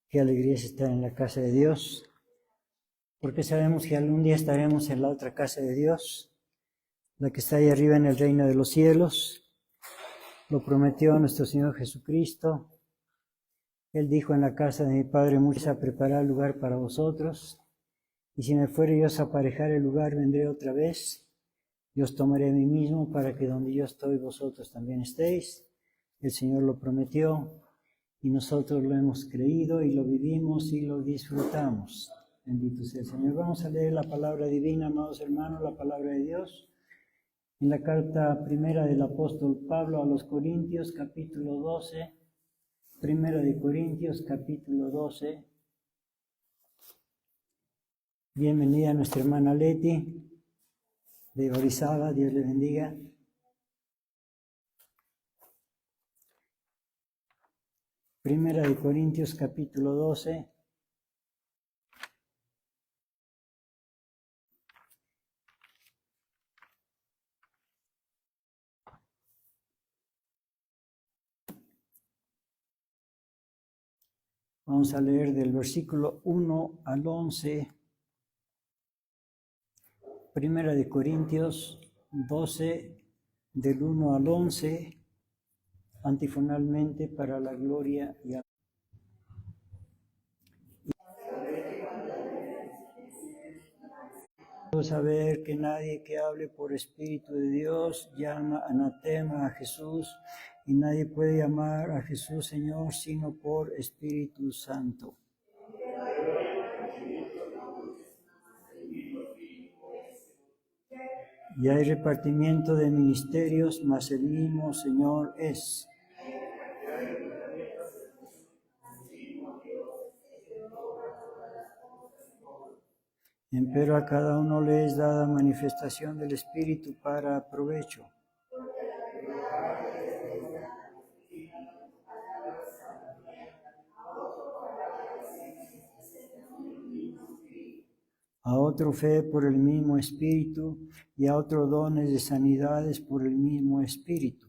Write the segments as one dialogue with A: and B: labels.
A: Qué alegría es estar en la casa de Dios, porque sabemos que algún día estaremos en la otra casa de Dios, la que está ahí arriba en el reino de los cielos. Lo prometió nuestro Señor Jesucristo. Él dijo: en la casa de mi Padre muchos a preparar lugar para vosotros, y si me fuere yo a aparejar el lugar, vendré otra vez, y os tomaré a mí mismo, para que donde yo estoy vosotros también estéis. El Señor lo prometió, y nosotros lo hemos creído, y lo vivimos, y lo disfrutamos. Bendito sea el Señor. Vamos a leer la palabra divina, amados hermanos, la palabra de Dios, en la carta primera del apóstol Pablo a los Corintios, capítulo 12. Primera de Corintios, capítulo 12. Bienvenida a nuestra hermana Leti de Orizaba, Dios le bendiga. Primera de Corintios, capítulo 12. Vamos a leer del versículo 1 al 11. Primera de Corintios 12, del 1 al 11, antifonalmente, para la gloria y a... Saber que nadie que hable por Espíritu de Dios llama anatema a Jesús, y nadie puede llamar a Jesús Señor sino por Espíritu Santo. Y hay repartimiento de ministerios, mas el mismo Señor es. Empero a cada uno le es dada manifestación del Espíritu para provecho. A otro fe por el mismo Espíritu, y a otro dones de sanidades por el mismo Espíritu.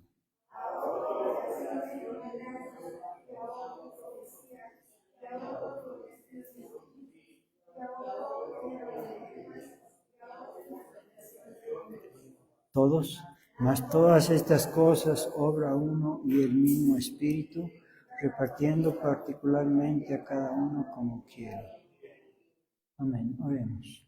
A: Todos, mas todas estas cosas obra uno y el mismo Espíritu, repartiendo particularmente a cada uno como quiere. Amén. Oremos.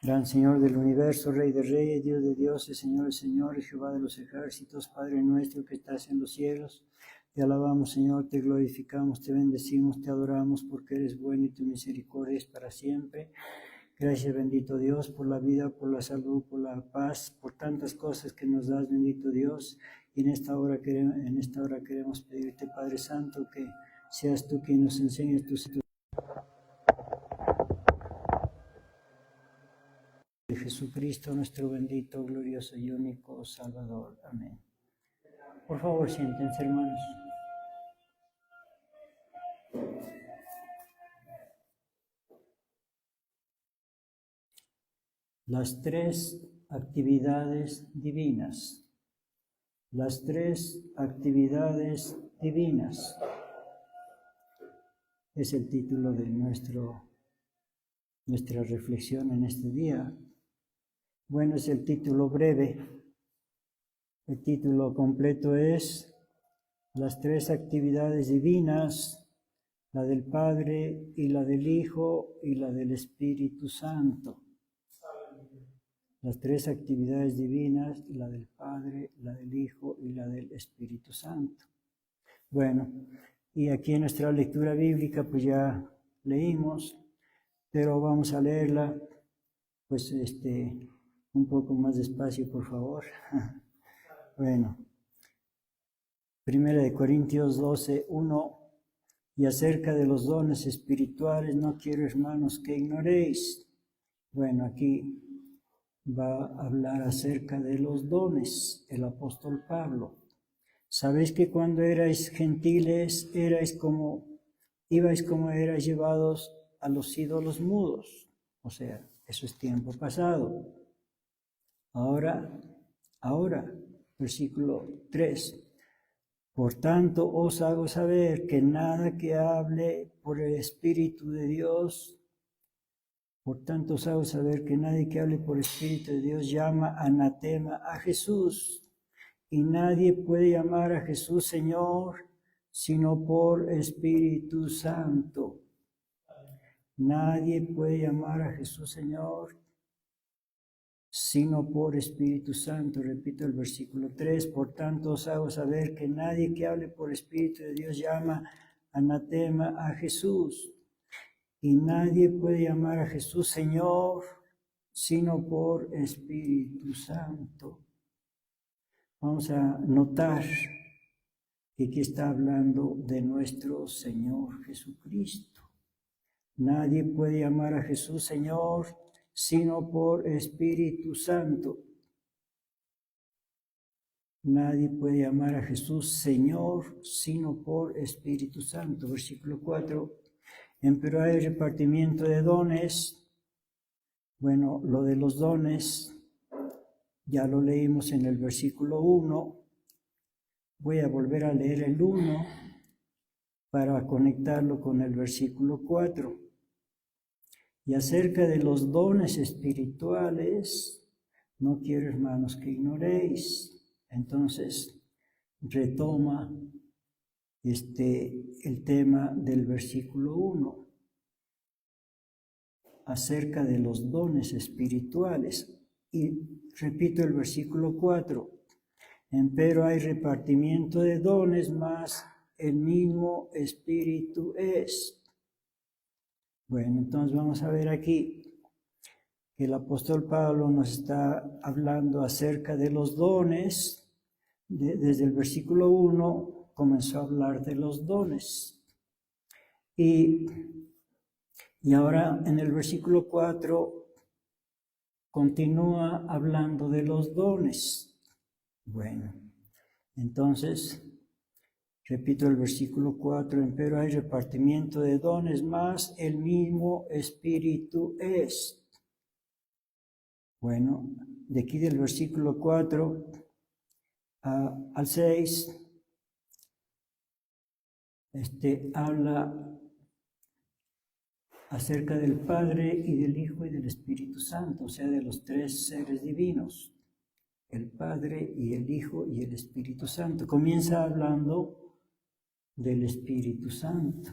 A: Gran Señor del universo, Rey de reyes, Dios de dioses, Señor de señores, Jehová de los ejércitos, Padre nuestro que estás en los cielos, te alabamos, Señor, te glorificamos, te bendecimos, te adoramos, porque eres bueno y tu misericordia es para siempre. Gracias, bendito Dios, por la vida, por la salud, por la paz, por tantas cosas que nos das, bendito Dios. Y en esta hora queremos pedirte, Padre Santo, que seas tú quien nos enseñes tus de Jesucristo, nuestro bendito, glorioso y único Salvador. Amén. Por favor, siéntense, hermanos. Las tres actividades divinas. Las tres actividades divinas. Es el título de nuestra reflexión en este día. Bueno, es el título breve. El título completo es Las tres actividades divinas, la del Padre y la del Hijo y la del Espíritu Santo. Las tres actividades divinas, la del Padre, la del Hijo y la del Espíritu Santo. Bueno, y aquí en nuestra lectura bíblica pues ya leímos, pero vamos a leerla pues un poco más despacio, por favor. Bueno, Primera de Corintios 12, 1, y acerca de los dones espirituales no quiero, hermanos, que ignoréis. Bueno, aquí va a hablar acerca de los dones el apóstol Pablo. Sabéis que cuando erais gentiles, ibais como erais llevados a los ídolos mudos. O sea, eso es tiempo pasado. Ahora, versículo 3. Por tanto, os hago saber que nada que hable por el Espíritu de Dios, por tanto os hago saber que nadie que hable por el Espíritu de Dios llama anatema a Jesús. Y nadie puede llamar a Jesús Señor, sino por Espíritu Santo. Nadie puede llamar a Jesús Señor, sino por Espíritu Santo. Repito el versículo 3. Por tanto os hago saber que nadie que hable por Espíritu de Dios llama anatema a Jesús. Y nadie puede llamar a Jesús Señor, sino por Espíritu Santo. Vamos a notar que aquí está hablando de nuestro Señor Jesucristo. Nadie puede llamar a Jesús Señor, sino por Espíritu Santo. Nadie puede llamar a Jesús Señor, sino por Espíritu Santo. Versículo 4. Pero hay repartimiento de dones. Bueno, lo de los dones ya lo leímos en el versículo 1. Voy a volver a leer el 1 para conectarlo con el versículo 4. Y acerca de los dones espirituales, no quiero, hermanos, que ignoréis. Entonces, retoma el tema del versículo 1. Acerca de los dones espirituales. Y repito el versículo 4. Empero hay repartimiento de dones, mas el mismo Espíritu es. Bueno, entonces vamos a ver aquí que el apóstol Pablo nos está hablando acerca de los dones. Desde el versículo 1 comenzó a hablar de los dones. Y ahora en el versículo 4 continúa hablando de los dones. Bueno, entonces, repito el versículo 4, empero hay repartimiento de dones, mas el mismo Espíritu es. Bueno, de aquí del versículo 4 al 6, habla acerca del Padre y del Hijo y del Espíritu Santo, o sea, de los tres seres divinos, el Padre y el Hijo y el Espíritu Santo. Comienza hablando del Espíritu Santo.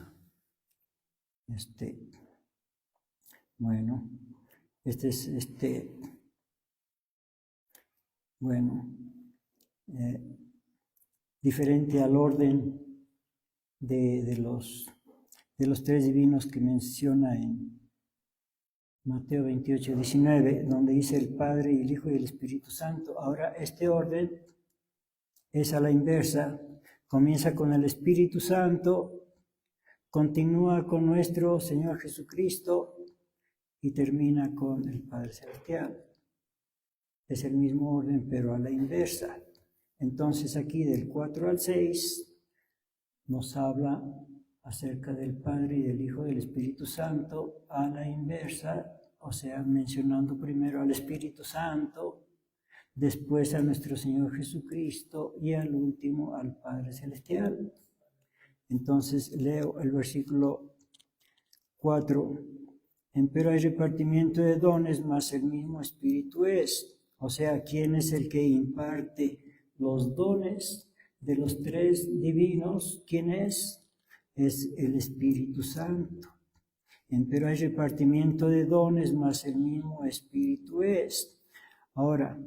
A: Bueno, diferente al orden de los tres divinos que menciona en Mateo 28, 19, donde dice el Padre y el Hijo y el Espíritu Santo. Ahora, este orden es a la inversa. Comienza con el Espíritu Santo, continúa con nuestro Señor Jesucristo y termina con el Padre Celestial. Es el mismo orden, pero a la inversa. Entonces, aquí del 4 al 6 nos habla acerca del Padre y del Hijo y del Espíritu Santo a la inversa, o sea, mencionando primero al Espíritu Santo, después a nuestro Señor Jesucristo y al último al Padre Celestial. Entonces leo el versículo 4. Empero hay repartimiento de dones, mas el mismo Espíritu es. O sea, ¿quién es el que imparte los dones de los tres divinos? ¿Quién es? Es el Espíritu Santo. Empero hay repartimiento de dones, mas el mismo Espíritu es. Ahora,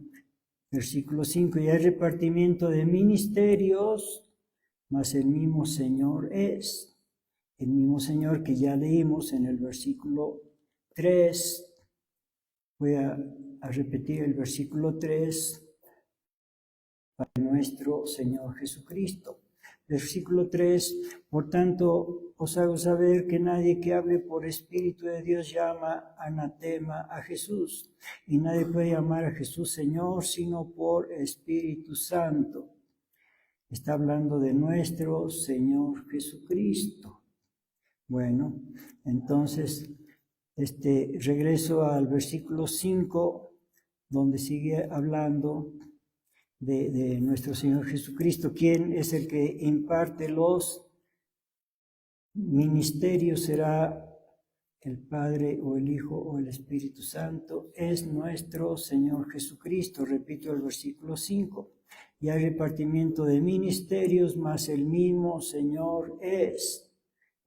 A: versículo 5, y hay repartimiento de ministerios, mas el mismo Señor es. El mismo Señor que ya leímos en el versículo 3. Voy a repetir el versículo 3 para nuestro Señor Jesucristo. Versículo 3, por tanto, os hago saber que nadie que hable por Espíritu de Dios llama anatema a Jesús. Y nadie puede llamar a Jesús Señor, sino por Espíritu Santo. Está hablando de nuestro Señor Jesucristo. Bueno, entonces, regreso al versículo 5, donde sigue hablando de nuestro Señor Jesucristo. ¿Quién es el que imparte los ministerios? ¿Será el Padre o el Hijo o el Espíritu Santo? Es nuestro Señor Jesucristo. Repito el versículo 5. Y hay repartimiento de ministerios, mas el mismo Señor es.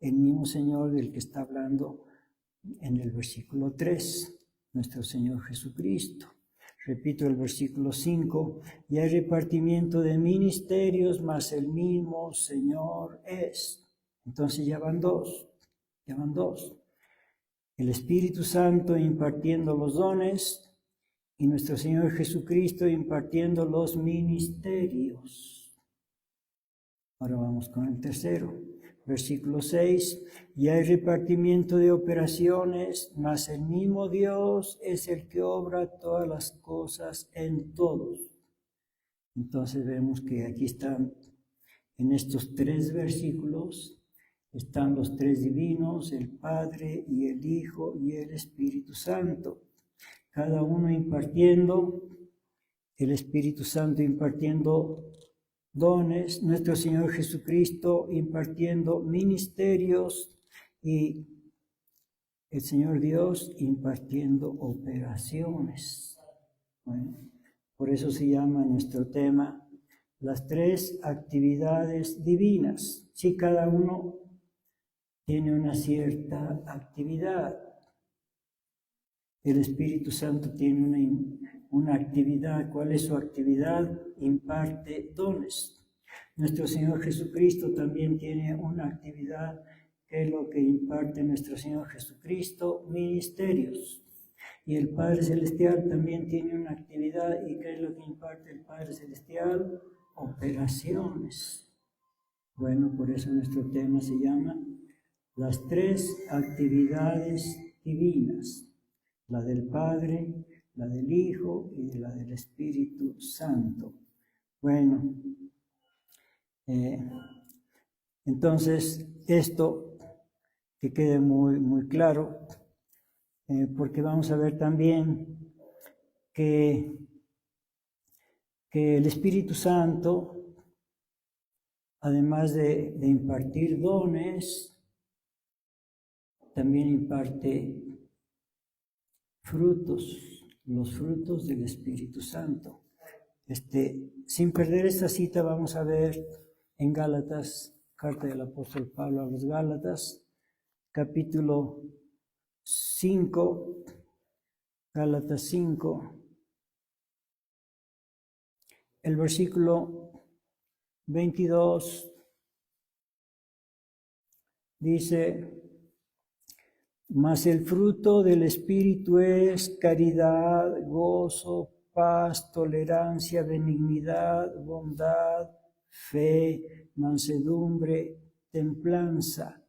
A: El mismo Señor del que está hablando en el versículo 3, nuestro Señor Jesucristo. Repito el versículo 5, y hay repartimiento de ministerios, mas el mismo Señor es. Entonces ya van dos. El Espíritu Santo impartiendo los dones y nuestro Señor Jesucristo impartiendo los ministerios. Ahora vamos con el tercero. Versículo 6, y hay repartimiento de operaciones, mas el mismo Dios es el que obra todas las cosas en todos. Entonces vemos que aquí están, en estos 3 versículos, están los 3 divinos, el Padre y el Hijo y el Espíritu Santo. Cada uno impartiendo, el Espíritu Santo impartiendo dones, nuestro Señor Jesucristo impartiendo ministerios y el Señor Dios impartiendo operaciones. Bueno, por eso se llama nuestro tema las 3 actividades divinas. Sí, cada uno tiene una cierta actividad. El Espíritu Santo tiene una actividad. ¿Cuál es su actividad? Imparte dones. Nuestro Señor Jesucristo también tiene una actividad. ¿Qué es lo que imparte nuestro Señor Jesucristo? Ministerios. Y el Padre Celestial también tiene una actividad. ¿Y qué es lo que imparte el Padre Celestial? Operaciones. Bueno, por eso nuestro tema se llama las 3 actividades divinas. La del Padre, la del Hijo y la del Espíritu Santo. Bueno, entonces esto que quede muy claro, porque vamos a ver también que el Espíritu Santo, además de impartir dones, también imparte frutos, los frutos del Espíritu Santo. Sin perder esta cita, vamos a ver en Gálatas, carta del apóstol Pablo a los Gálatas, capítulo 5, Gálatas 5, el versículo 22 dice: mas el fruto del Espíritu es caridad, gozo, paz, tolerancia, benignidad, bondad, fe, mansedumbre, templanza.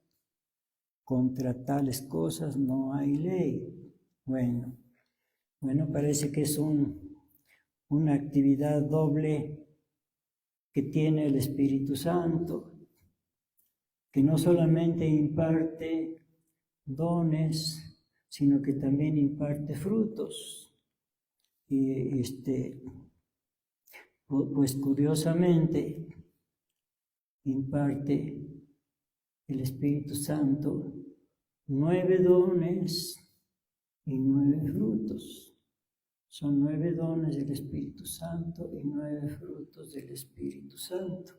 A: Contra tales cosas no hay ley. Bueno, parece que es una actividad doble que tiene el Espíritu Santo, que no solamente imparte dones, sino que también imparte frutos. Y pues curiosamente imparte el Espíritu Santo 9 dones y 9 frutos. Son 9 dones del Espíritu Santo y 9 frutos del Espíritu Santo.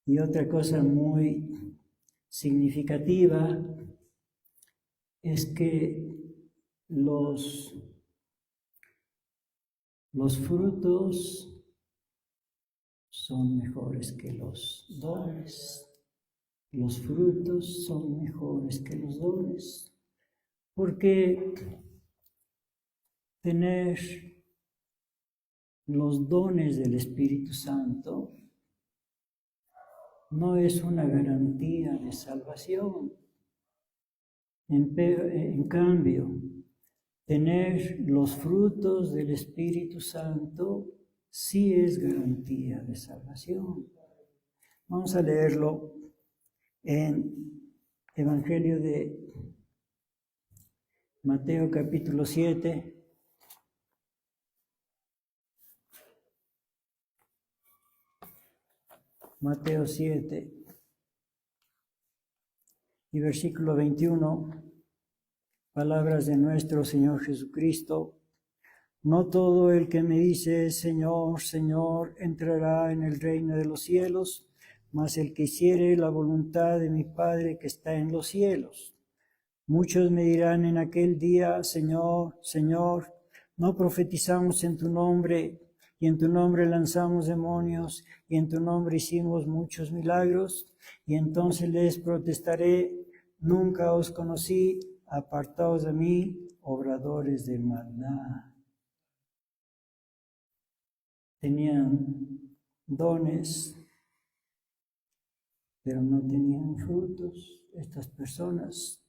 A: Y otra cosa muy significativa es que los frutos son mejores que los dones. Los frutos son mejores que los dones. Porque tener los dones del Espíritu Santo no es una garantía de salvación. En cambio, tener los frutos del Espíritu Santo sí es garantía de salvación. Vamos a leerlo en Evangelio de Mateo capítulo 7. Mateo 7 y versículo 21, palabras de nuestro Señor Jesucristo. No todo el que me dice, Señor, Señor, entrará en el reino de los cielos, mas el que hiciere la voluntad de mi Padre que está en los cielos. Muchos me dirán en aquel día, Señor, Señor, no profetizamos en tu nombre, y en tu nombre lanzamos demonios, y en tu nombre hicimos muchos milagros. Y entonces les protestaré, nunca os conocí, apartaos de mí, obradores de maldad. Tenían dones, pero no tenían frutos estas personas.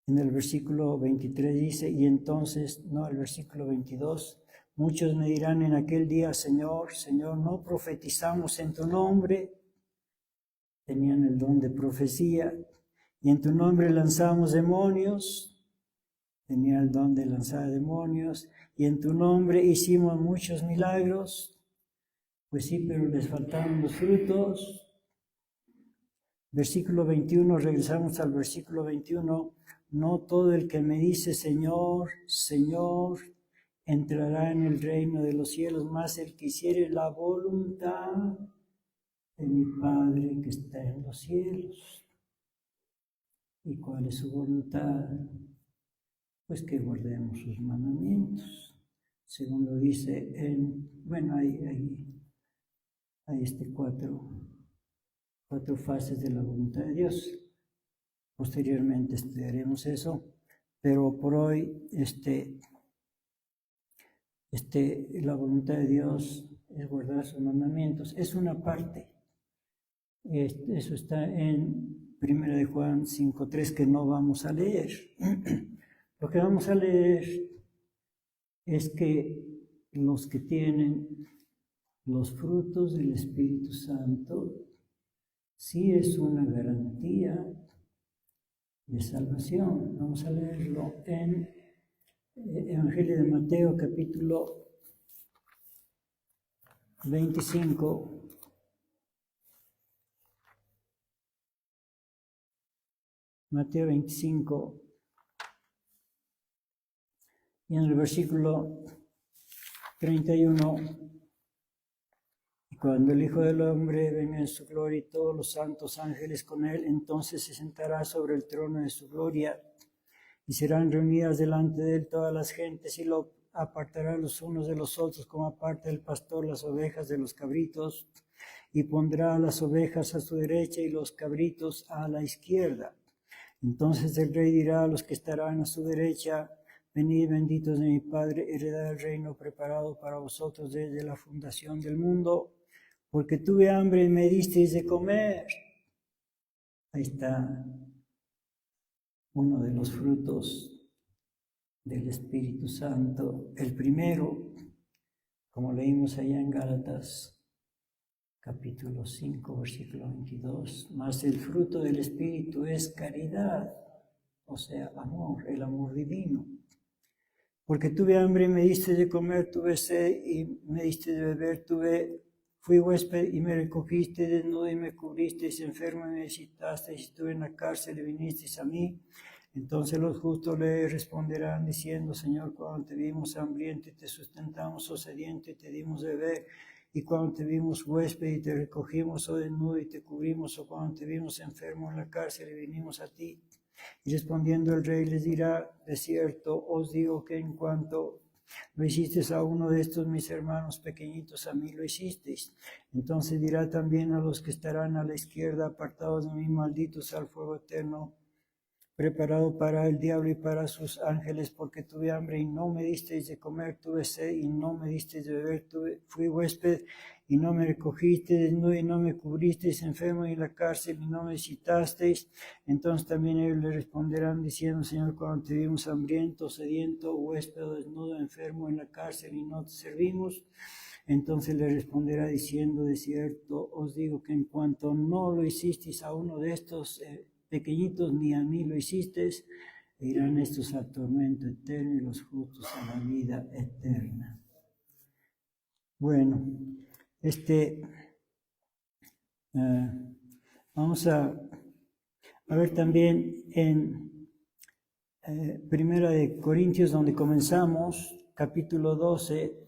A: En el versículo 23 dice, y entonces, no, el versículo 22, muchos me dirán en aquel día, Señor, Señor, no profetizamos en tu nombre. Tenían el don de profecía, y en tu nombre lanzamos demonios. Tenían el don de lanzar demonios, y en tu nombre hicimos muchos milagros. Pues sí, pero les faltaron los frutos. Versículo 21, regresamos al versículo 21. No todo el que me dice, Señor, Señor, entrará en el reino de los cielos, mas el que hiciere la voluntad de mi Padre que está en los cielos. ¿Y cuál es su voluntad? Pues que guardemos sus mandamientos. Según lo dice hay cuatro fases de la voluntad de Dios. Posteriormente estudiaremos eso, pero por hoy la voluntad de Dios es guardar sus mandamientos. Es una parte. Eso está en 1 de Juan 5:3 que no vamos a leer. Lo que vamos a leer es que los que tienen los frutos del Espíritu Santo sí es una garantía de salvación. Vamos a leerlo en Evangelio de Mateo, capítulo 25. Mateo 25. Y en el versículo 31, y cuando el Hijo del Hombre venga en su gloria y todos los santos ángeles con él, entonces se sentará sobre el trono de su gloria, y serán reunidas delante de él todas las gentes, y lo apartará los unos de los otros, como aparta el pastor las ovejas de los cabritos, y pondrá a las ovejas a su derecha y los cabritos a la izquierda. Entonces el rey dirá a los que estarán a su derecha, venid benditos de mi Padre, heredad el reino preparado para vosotros desde la fundación del mundo, porque tuve hambre y me disteis de comer. Ahí está uno de los frutos del Espíritu Santo. El primero, como leímos allá en Gálatas, capítulo 5, versículo 22, mas el fruto del Espíritu es caridad, o sea, amor, el amor divino. Porque tuve hambre y me diste de comer, tuve sed y me diste de beber, fui huésped y me recogiste, desnudo y me cubristeis, enfermo y me visitasteis, estuve en la cárcel y vinisteis a mí. Entonces los justos le responderán diciendo, Señor, cuando te vimos hambriento y te sustentamos, o sediento y te dimos de beber, y cuando te vimos huésped y te recogimos, o desnudo y te cubrimos, o cuando te vimos enfermo en la cárcel y vinimos a ti. Y respondiendo el rey les dirá, de cierto os digo que en cuanto lo hicisteis a uno de estos mis hermanos pequeñitos, a mí lo hicisteis. Entonces dirá también a los que estarán a la izquierda, apartados de mí, malditos al fuego eterno, preparado para el diablo y para sus ángeles, porque tuve hambre y no me disteis de comer, tuve sed y no me disteis de beber, fui huésped y no me recogisteis, desnudo y no me cubristeis, enfermo y en la cárcel y no me visitasteis. Entonces también ellos le responderán diciendo, Señor, cuando te vimos hambriento, sediento, huésped, desnudo, enfermo en la cárcel y no te servimos. Entonces le responderá diciendo, de cierto os digo que en cuanto no lo hicisteis a uno de estos pequeñitos, ni a mí lo hicisteis, irán estos al tormento eterno y los justos a la vida eterna. Bueno, Vamos a ver también en Primera de Corintios, donde comenzamos, capítulo 12.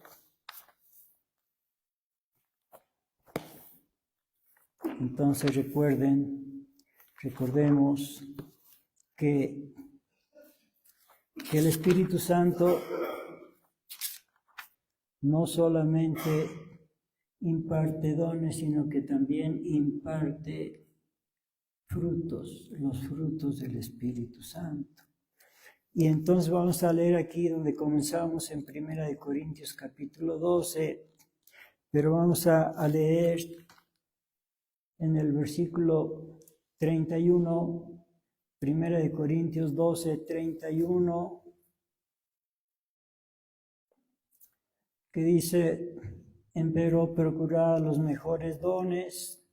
A: Entonces recordemos que el Espíritu Santo no solamente imparte dones, sino que también imparte frutos, los frutos del Espíritu Santo. Y entonces vamos a leer aquí donde comenzamos en 1 Corintios capítulo 12, pero vamos a leer en el versículo 31, 1 Corintios 12, 31, que dice: empero procurad los mejores dones,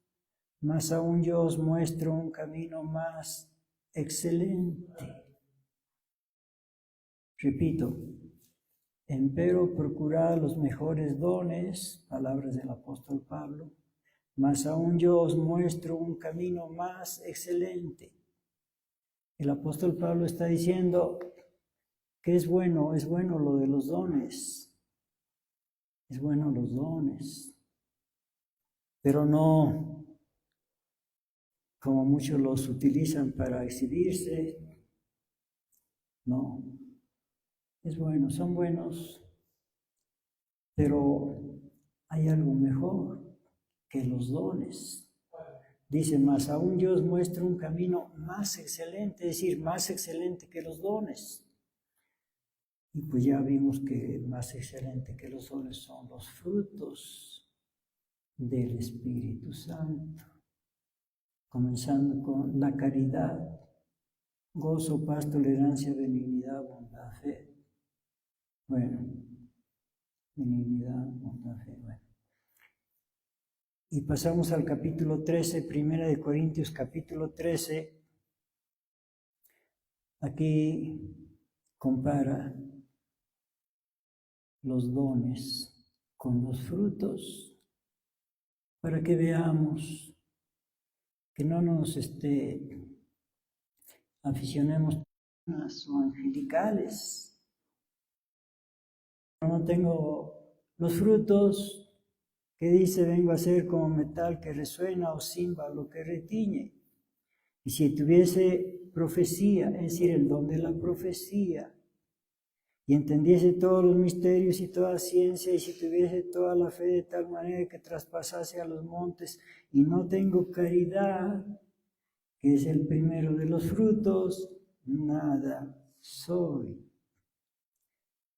A: mas aún yo os muestro un camino más excelente. Repito, empero procurad los mejores dones, palabras del apóstol Pablo, mas aún yo os muestro un camino más excelente. El apóstol Pablo está diciendo que es bueno lo de los dones. Es bueno los dones, pero no como muchos los utilizan para exhibirse. No, es bueno, son buenos, pero hay algo mejor que los dones. Dice, más aún yo os muestro un camino más excelente, es decir, más excelente que los dones. Y pues ya vimos que más excelente que los dones son los frutos del Espíritu Santo. Comenzando con la caridad, gozo, paz, tolerancia, benignidad, bondad, fe. Bueno, benignidad, bondad, fe. Bueno. Y pasamos al capítulo 13, 1 Corintios capítulo 13. Aquí compara los dones con los frutos para que veamos que no nos aficionemos o angelicales. No tengo los frutos que dice vengo a ser como metal que resuena o címbalo que retiñe. Y si tuviese profecía, es decir, el don de la profecía, y entendiese todos los misterios y toda ciencia, y si tuviese toda la fe de tal manera que traspasase a los montes, y no tengo caridad, que es el primero de los frutos, nada soy.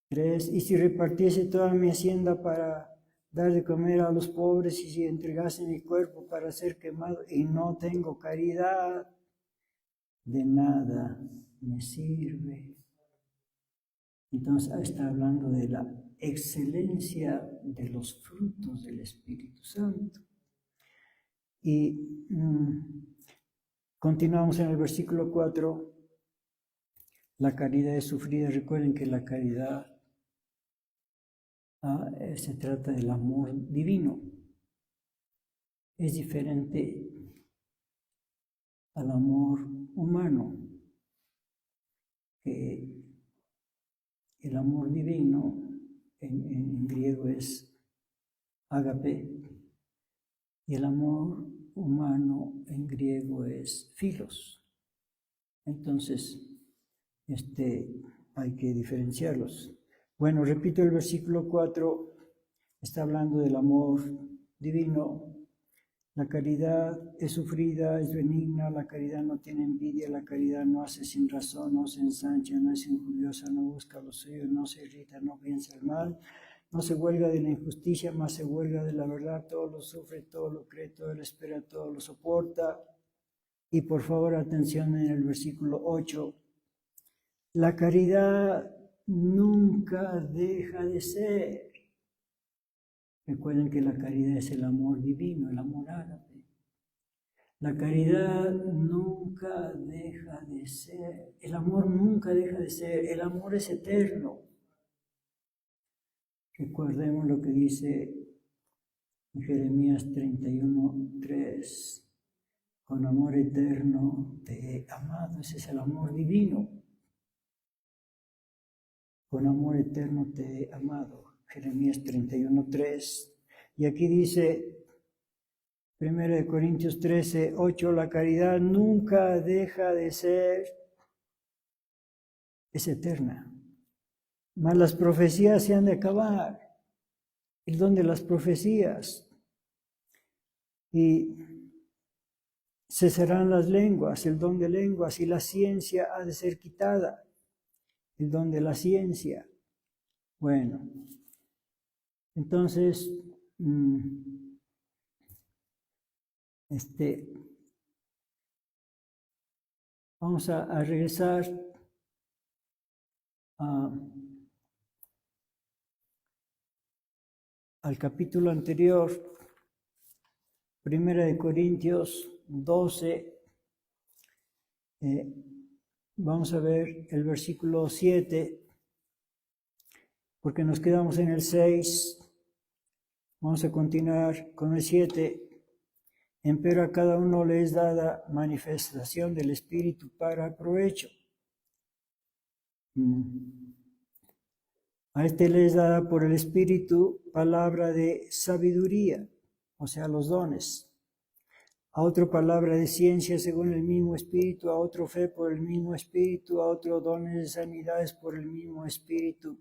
A: 3. Y si repartiese toda mi hacienda para dar de comer a los pobres, y si entregase mi cuerpo para ser quemado, y no tengo caridad, de nada me sirve. Entonces está hablando de la excelencia de los frutos del Espíritu Santo. Y continuamos en el versículo 4. La caridad es sufrida. Recuerden que la caridad se trata del amor divino. Es diferente al amor humano, que el amor divino en griego es ágape, y el amor humano en griego es philos. Entonces, hay que diferenciarlos. Bueno, repito el versículo 4, está hablando del amor divino. La caridad es sufrida, es benigna, la caridad no tiene envidia, la caridad no hace sin razón, no se ensancha, no es injuriosa, no busca lo suyo, no se irrita, no piensa el mal, no se huelga de la injusticia, más se huelga de la verdad, todo lo sufre, todo lo cree, todo lo espera, todo lo soporta. Y por favor, atención en el versículo 8. La caridad nunca deja de ser. Recuerden que la caridad es el amor divino, el amor ágape. La caridad nunca deja de ser. El amor nunca deja de ser. El amor es eterno. Recordemos lo que dice Jeremías 31:3. Con amor eterno te he amado. Ese es el amor divino. Con amor eterno te he amado. Jeremías 31:3. Y aquí dice 1 Corintios 13:8, la caridad nunca deja de ser, es eterna. Mas las profecías se han de acabar. El don de las profecías. Y cesarán las lenguas, el don de lenguas, y la ciencia ha de ser quitada. El don de la ciencia. Bueno, entonces, vamos a regresar al capítulo anterior, 1 Corintios 12. Vamos a ver el versículo 7, porque nos quedamos en el 6. Vamos a continuar con el 7. Empero a cada uno le es dada manifestación del Espíritu para provecho. A este le es dada por el Espíritu palabra de sabiduría, o sea, los dones. A otro palabra de ciencia según el mismo Espíritu, a otro fe por el mismo Espíritu, a otro dones de sanidades por el mismo Espíritu,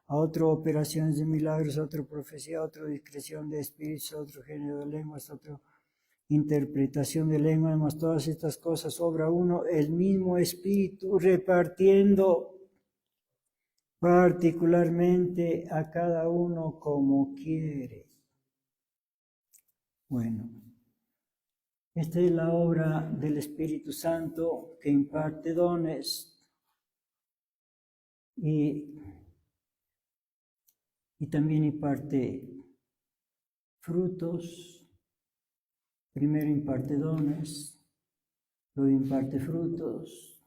A: a otro operaciones de milagros, a otro profecía, a otro discreción de espíritus, a otro género de lenguas, a otro interpretación de lenguas, más todas estas cosas obra uno, el mismo Espíritu, repartiendo particularmente a cada uno como quiere. Bueno, esta es la obra del Espíritu Santo que imparte dones y también imparte frutos. Primero imparte dones, luego imparte frutos.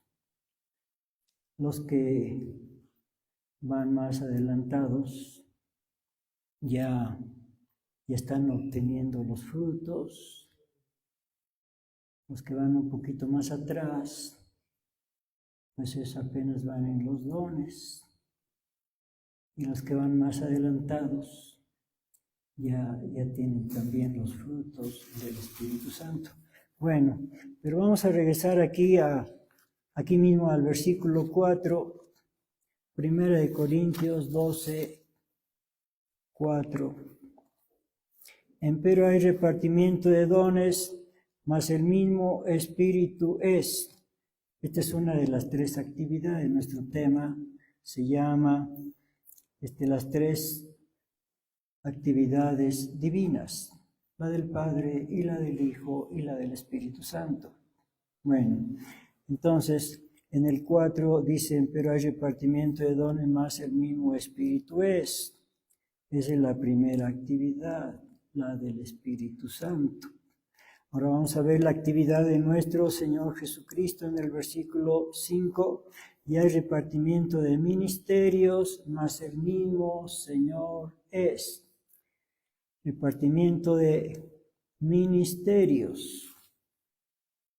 A: Los que van más adelantados ya están obteniendo los frutos. Los que van un poquito más atrás, pues apenas van en los dones. Y los que van más adelantados ya tienen también los frutos del Espíritu Santo. Bueno, pero vamos a regresar aquí mismo al versículo 4, 1 Corintios 12:4. Empero hay repartimiento de dones, mas el mismo Espíritu es. Esta es una de las 3 actividades. Nuestro tema se llama las 3 actividades divinas, la del Padre y la del Hijo y la del Espíritu Santo. Bueno, entonces en el 4 dicen, pero hay repartimiento de dones, más el mismo Espíritu es. Esa es la primera actividad, la del Espíritu Santo. Ahora vamos a ver la actividad de nuestro Señor Jesucristo en el versículo 5. Y hay repartimiento de ministerios, más el mismo Señor es. Repartimiento de ministerios.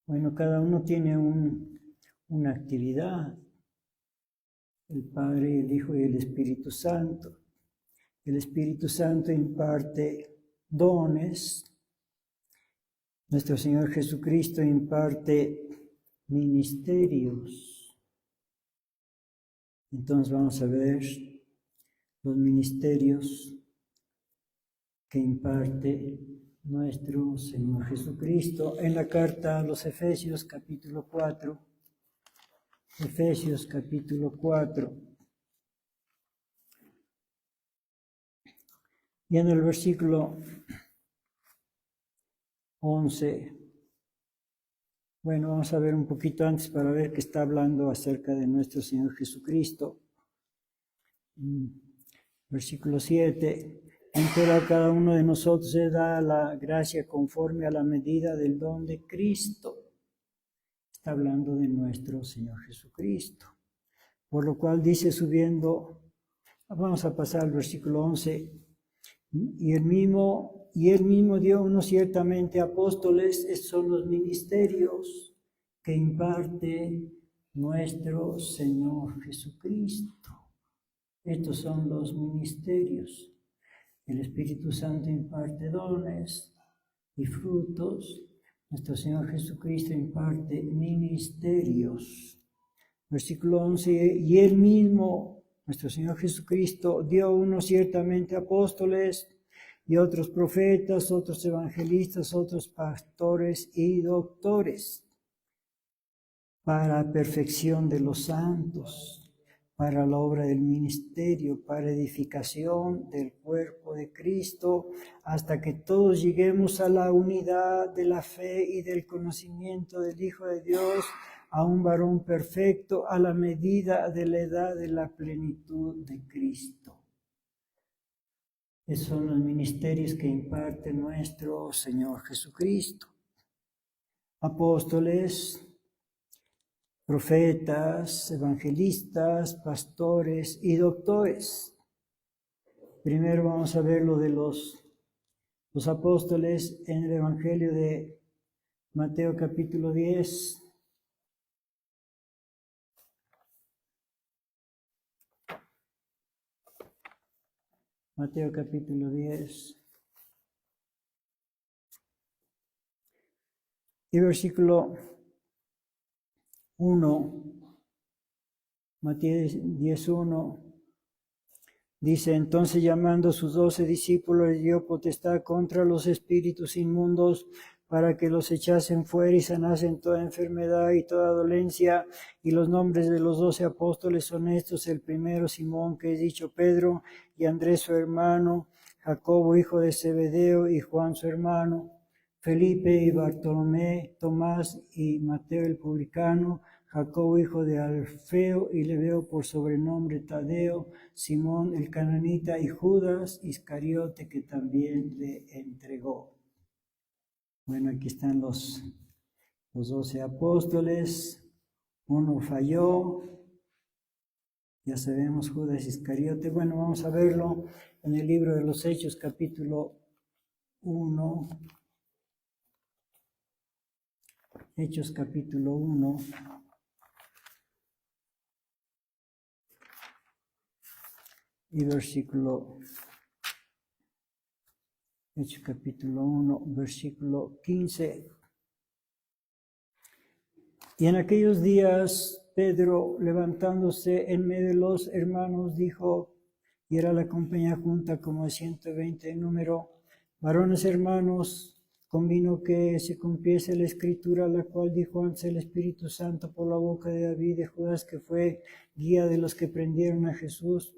A: Bueno, cada uno tiene una actividad. El Padre, el Hijo y el Espíritu Santo. El Espíritu Santo imparte dones. Nuestro Señor Jesucristo imparte ministerios. Entonces vamos a ver los ministerios que imparte nuestro Señor Jesucristo en la carta a los Efesios capítulo 4. Efesios capítulo 4. Y en el versículo 11. Bueno, vamos a ver un poquito antes para ver que está hablando acerca de nuestro Señor Jesucristo. Versículo 7. Pero a cada uno de nosotros se da la gracia conforme a la medida del don de Cristo. Está hablando de nuestro Señor Jesucristo. Por lo cual dice subiendo, vamos a pasar al versículo 11, Y él mismo dio unos ciertamente apóstoles. Estos son los ministerios que imparte nuestro Señor Jesucristo. Estos son los ministerios. El Espíritu Santo imparte dones y frutos. Nuestro Señor Jesucristo imparte ministerios. Versículo 11, y él mismo, nuestro Señor Jesucristo, dio unos ciertamente apóstoles, y otros profetas, otros evangelistas, otros pastores y doctores, para perfección de los santos, para la obra del ministerio, para edificación del cuerpo de Cristo, hasta que todos lleguemos a la unidad de la fe y del conocimiento del Hijo de Dios, a un varón perfecto, a la medida de la edad de la plenitud de Cristo. Esos son los ministerios que imparte nuestro Señor Jesucristo. Apóstoles, profetas, evangelistas, pastores y doctores. Primero vamos a ver lo de los apóstoles en el Evangelio de Mateo capítulo 10. Mateo capítulo 10. Y versículo 1, Mateo 10:1, dice, entonces llamando a sus 12 discípulos, les dio potestad contra los espíritus inmundos, para que los echasen fuera y sanasen toda enfermedad y toda dolencia. Y los nombres de los 12 apóstoles son estos: el primero Simón, que es dicho Pedro, y Andrés su hermano, Jacobo hijo de Zebedeo, y Juan su hermano, Felipe y Bartolomé, Tomás y Mateo el publicano, Jacobo hijo de Alfeo y Lebeo por sobrenombre Tadeo, Simón el cananita y Judas Iscariote, que también le entregó. Bueno, aquí están los 12 apóstoles. Uno falló, ya sabemos, Judas Iscariote. Bueno, vamos a verlo en el libro de los Hechos, capítulo 1. Hechos capítulo 1. Y versículo, Hechos capítulo 1, versículo 15. Y en aquellos días Pedro, levantándose en medio de los hermanos, dijo, y era la compañía junta como de 120 en número, varones hermanos, convino que se cumpliese la escritura, la cual dijo antes el Espíritu Santo por la boca de David y de Judas, que fue guía de los que prendieron a Jesús,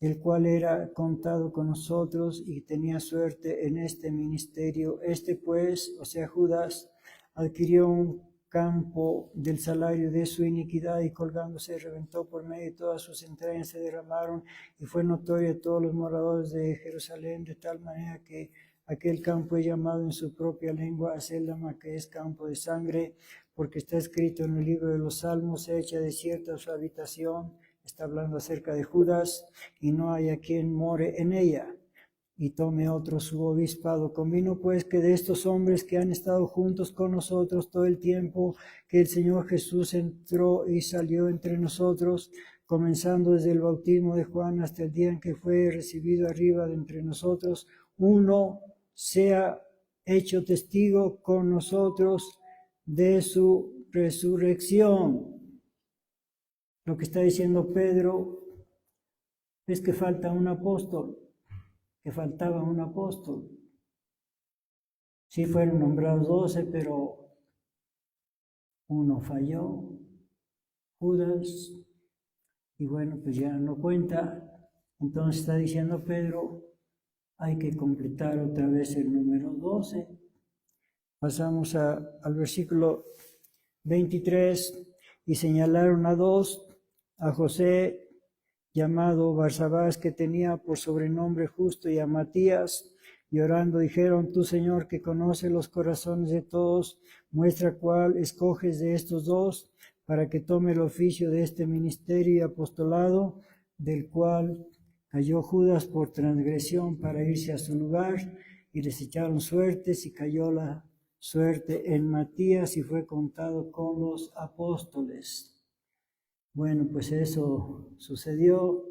A: el cual era contado con nosotros y tenía suerte en este ministerio. Este pues, o sea Judas, adquirió un campo del salario de su iniquidad y colgándose reventó por medio de todas sus entrañas, se derramaron, y fue notorio a todos los moradores de Jerusalén, de tal manera que aquel campo es llamado en su propia lengua Acéldama, que es campo de sangre, porque está escrito en el libro de los Salmos, hecha desierta su habitación. Está hablando acerca de Judas, y no haya quien more en ella, y tome otro su obispado. Convino pues que de estos hombres que han estado juntos con nosotros todo el tiempo que el Señor Jesús entró y salió entre nosotros, comenzando desde el bautismo de Juan hasta el día en que fue recibido arriba de entre nosotros, uno sea hecho testigo con nosotros de su resurrección. Lo que está diciendo Pedro es que falta un apóstol, que faltaba un apóstol. Sí fueron nombrados 12, pero uno falló, Judas, y bueno, pues ya no cuenta. Entonces está diciendo Pedro, hay que completar otra vez el número 12. Pasamos al versículo 23, y señalaron a 2, a José, llamado Barsabás, que tenía por sobrenombre Justo, y a Matías, y orando dijeron, tú Señor, que conoces los corazones de todos, muestra cuál escoges de estos 2, para que tome el oficio de este ministerio y apostolado, del cual Cayó Judas por transgresión para irse a su lugar y les echaron suertes y cayó la suerte en Matías y fue contado con los apóstoles. Bueno, pues eso sucedió,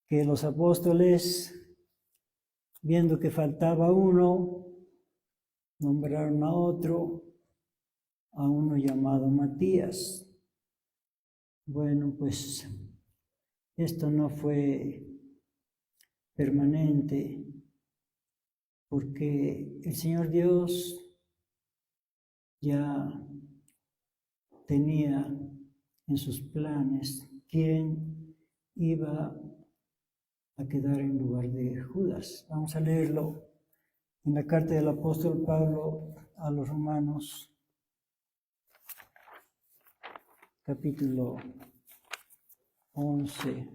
A: que los apóstoles, viendo que faltaba uno, nombraron a otro, a uno llamado Matías. Bueno, pues esto no fue permanente, porque el Señor Dios ya tenía en sus planes quién iba a quedar en lugar de Judas. Vamos a leerlo en la carta del apóstol Pablo a los Romanos, capítulo 11.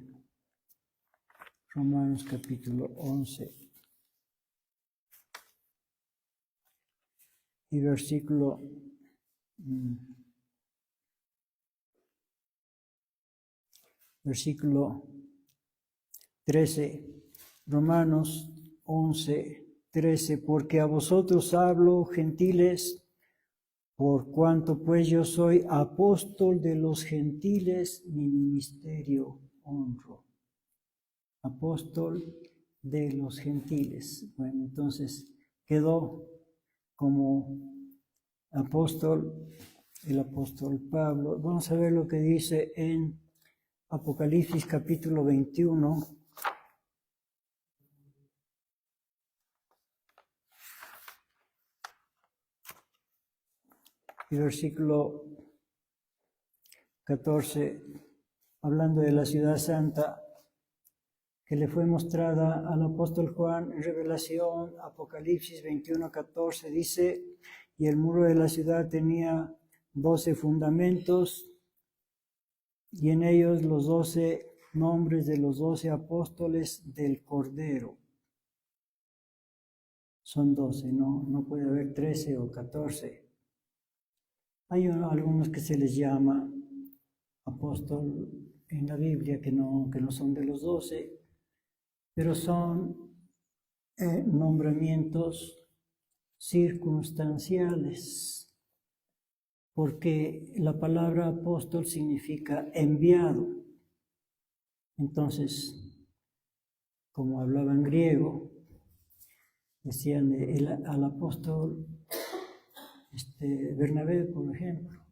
A: Romanos capítulo 11 y versículo 13. Romanos 11, 13. Porque a vosotros hablo, gentiles, por cuanto pues yo soy apóstol de los gentiles, mi ministerio honro. Apóstol de los gentiles. Bueno, entonces quedó como apóstol el apóstol Pablo. Vamos a ver lo que dice en Apocalipsis capítulo 21. Y versículo 14, hablando de la ciudad santa, que le fue mostrada al apóstol Juan en Revelación, Apocalipsis 21, 14, dice, y el muro de la ciudad tenía 12 fundamentos, y en ellos los 12 nombres de los 12 apóstoles del Cordero. Son 12, no puede haber 13 o 14. Hay algunos que se les llama apóstol en la Biblia que no son de los 12, pero son nombramientos circunstanciales, porque la palabra apóstol significa enviado. Entonces, como hablaban griego, decían al apóstol Bernabé, por ejemplo.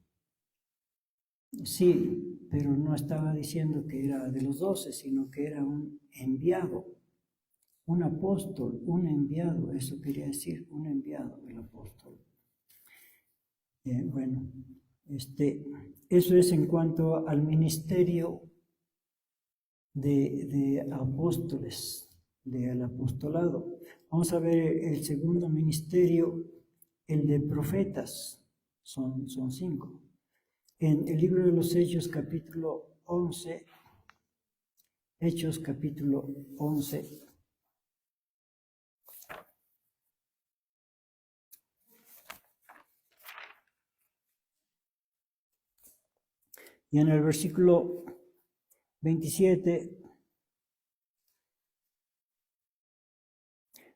A: Sí, pero no estaba diciendo que era de los 12, sino que era un enviado, un apóstol, un enviado, eso quería decir, un enviado, el apóstol. Bueno, eso es en cuanto al ministerio de apóstoles, del apostolado. Vamos a ver el segundo ministerio, el de profetas, son 5. En el libro de los Hechos, capítulo 11, Hechos, capítulo 11, y en el versículo 27,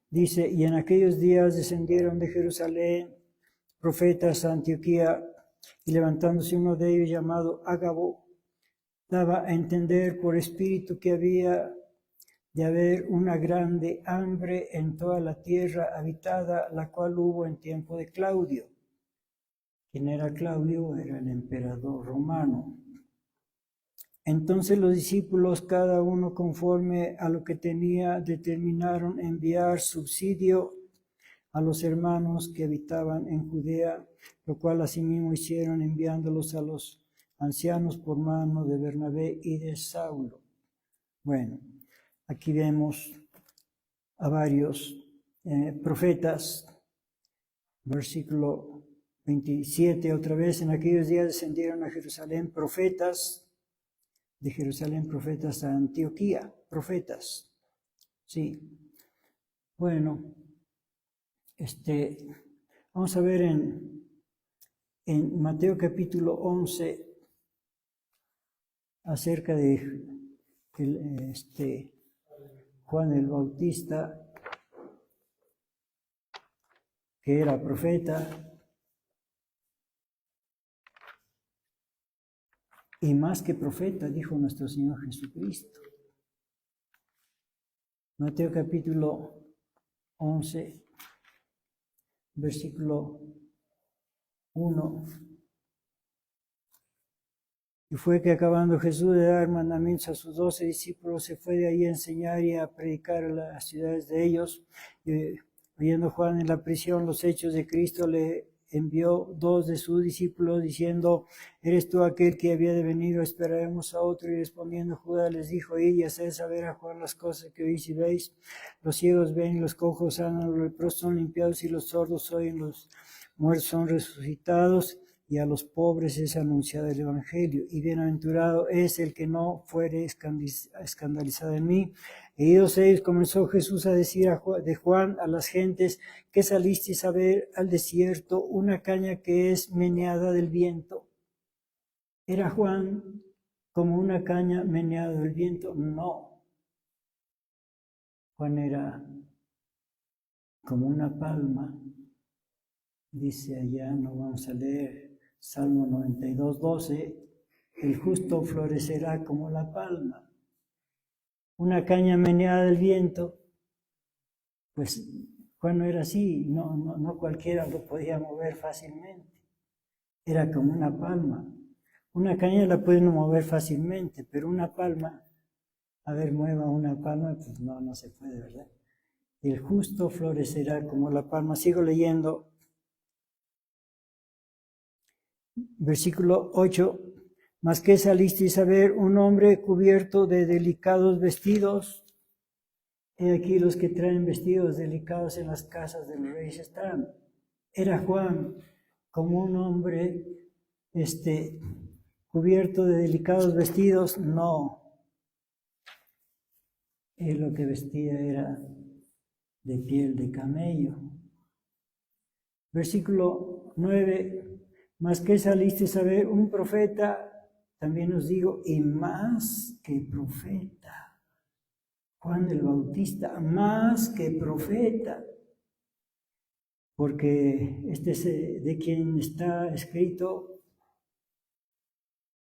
A: dice, y en aquellos días descendieron de Jerusalén profetas a Antioquía, y levantándose uno de ellos llamado Ágabo, daba a entender por espíritu que había de haber una grande hambre en toda la tierra habitada, la cual hubo en tiempo de Claudio. ¿Quién era Claudio? Era el emperador romano. Entonces los discípulos, cada uno conforme a lo que tenía, determinaron enviar subsidio a los hermanos que habitaban en Judea, lo cual asimismo hicieron enviándolos a los ancianos por mano de Bernabé y de Saulo. Bueno, aquí vemos a varios profetas. Versículo 27, otra vez, en aquellos días descendieron a Jerusalén profetas, de Jerusalén profetas a Antioquía, profetas. Sí, bueno, vamos a ver en Mateo capítulo 11 acerca de Juan el Bautista, que era profeta, y más que profeta, dijo nuestro Señor Jesucristo. Mateo capítulo 11, versículo 1. Y fue que acabando Jesús de dar mandamientos a sus 12 discípulos, se fue de ahí a enseñar y a predicar a las ciudades de ellos. Y oyendo Juan en la prisión los hechos de Cristo, le envió 2 de sus discípulos, diciendo: ¿Eres tú aquel que había de venir o esperaremos a otro? Y respondiendo Judas les dijo: id y haced saber a Juan las cosas que oís y veis. Los ciegos ven, los cojos sanan, los leprosos son limpiados y los sordos oyen, los muertos son resucitados, y a los pobres es anunciado el Evangelio. Y bienaventurado es el que no fuere escandalizado en mí. E idos ellos, comenzó Jesús a decir de Juan a las gentes: que salisteis a ver al desierto una caña que es meneada del viento. ¿Era Juan como una caña meneada del viento? No. Juan era como una palma. Dice allá, no vamos a leer, Salmo 92, 12, el justo florecerá como la palma. Una caña meneada del viento, pues Juan no era así, no cualquiera lo podía mover fácilmente. Era como una palma. Una caña la pueden mover fácilmente, pero una palma, a ver, mueva una palma, pues no se puede, ¿verdad? El justo florecerá como la palma. Sigo leyendo. Versículo 8, mas que salisteis a ver un hombre cubierto de delicados vestidos. He aquí los que traen vestidos delicados en las casas de los reyes están. Era Juan como un hombre cubierto de delicados vestidos. No, él lo que vestía era de piel de camello. Versículo 9, mas que salisteis a ver un profeta, también os digo, y más que profeta. Juan el Bautista, más que profeta. Porque este es de quien está escrito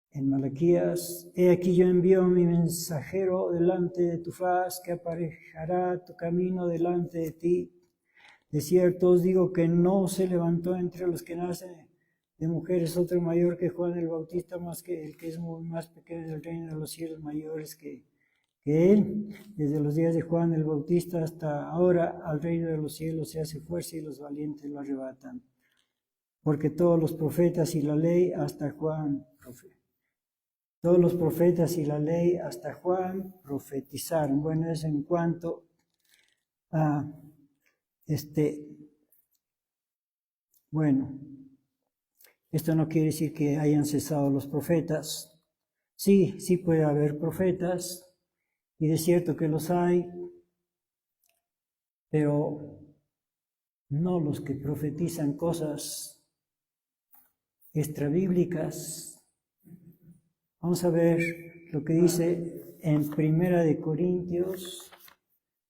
A: en Malaquías: he aquí yo envío a mi mensajero delante de tu faz, que aparejará tu camino delante de ti. De cierto os digo que no se levantó entre los que nacen de mujeres otro mayor que Juan el Bautista, más que el que es más pequeño del reino de los cielos, mayores que él. Desde los días de Juan el Bautista hasta ahora, al reino de los cielos se hace fuerza y los valientes lo arrebatan. Porque todos los profetas y la ley hasta Juan, todos los profetas y la ley hasta Juan profetizaron. Bueno, es en cuanto a bueno, esto no quiere decir que hayan cesado los profetas. Sí puede haber profetas, y de cierto que los hay, pero no los que profetizan cosas extrabíblicas. Vamos a ver lo que dice en Primera de Corintios,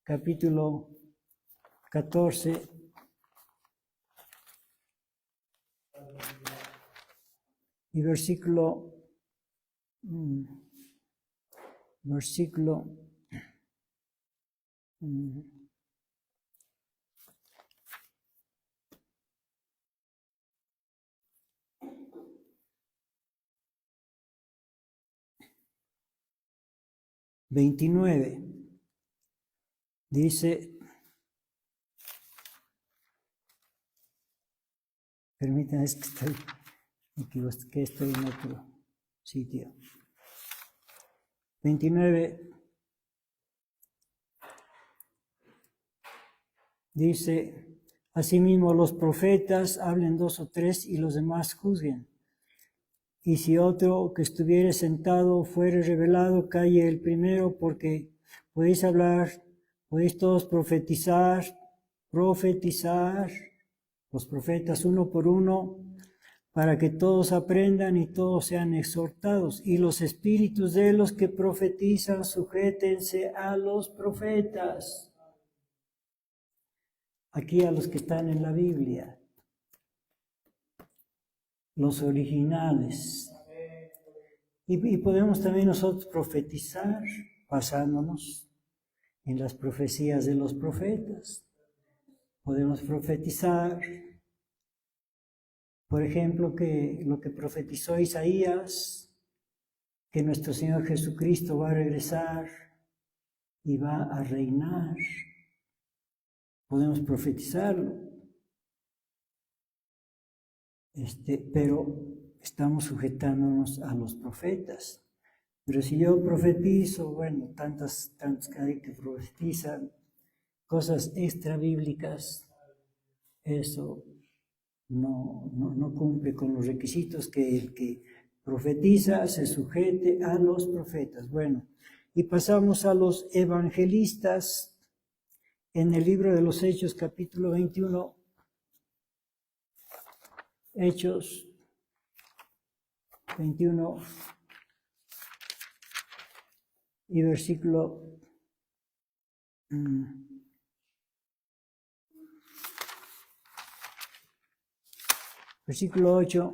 A: capítulo 14, y versículo 29. Dice, permítanme, es que estoy en otro sitio. 29. Dice, asimismo los profetas hablen 2 o 3 y los demás juzguen. Y si otro que estuviere sentado fuere revelado, calle el primero, porque podéis hablar, podéis todos profetizar, los profetas uno por uno, para que todos aprendan y todos sean exhortados. Y los espíritus de los que profetizan, sujétense a los profetas. Aquí a los que están en la Biblia, los originales. Y podemos también nosotros profetizar basándonos en las profecías de los profetas. Podemos profetizar, por ejemplo, que lo que profetizó Isaías, que nuestro Señor Jesucristo va a regresar y va a reinar. Podemos profetizarlo. Pero estamos sujetándonos a los profetas. Pero si yo profetizo, bueno, tantos que hay que profetizan, cosas extra bíblicas, eso no cumple con los requisitos que el que profetiza se sujete a los profetas. Bueno, y pasamos a los evangelistas en el libro de los Hechos, capítulo 21. Hechos 21 y versículo 8,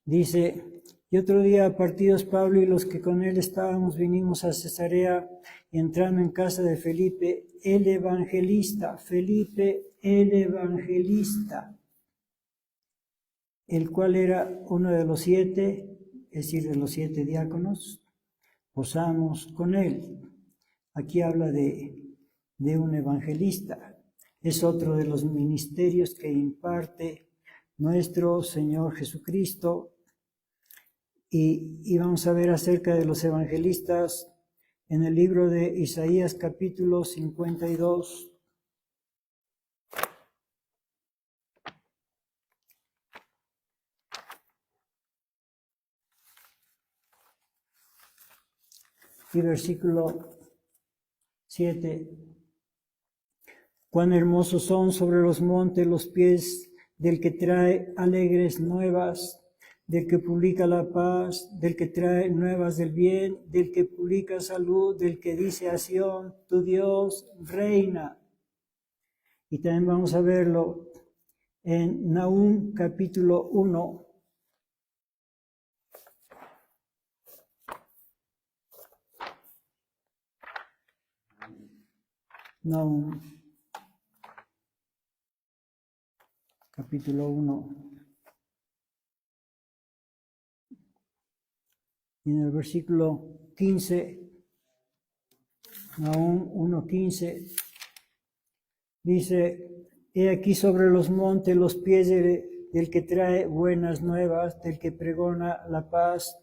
A: dice: y otro día, partidos Pablo y los que con él estábamos, vinimos a Cesarea, y entrando en casa de Felipe el evangelista, el cual era uno de los 7, es decir, de los 7 diáconos, posamos con él. Aquí habla de un evangelista. Es otro de los ministerios que imparte nuestro Señor Jesucristo. Y vamos a ver acerca de los evangelistas en el libro de Isaías, capítulo 52. Y versículo 7. Cuán hermosos son sobre los montes los pies del que trae alegres nuevas, del que publica la paz, del que trae nuevas del bien, del que publica salud, del que dice a Sión, tu Dios reina. Y también vamos a verlo en Nahum, capítulo 1. Nahum, capítulo 1. Y en el versículo 15, Nahum 1:15, dice: he aquí sobre los montes los pies del que trae buenas nuevas, del que pregona la paz.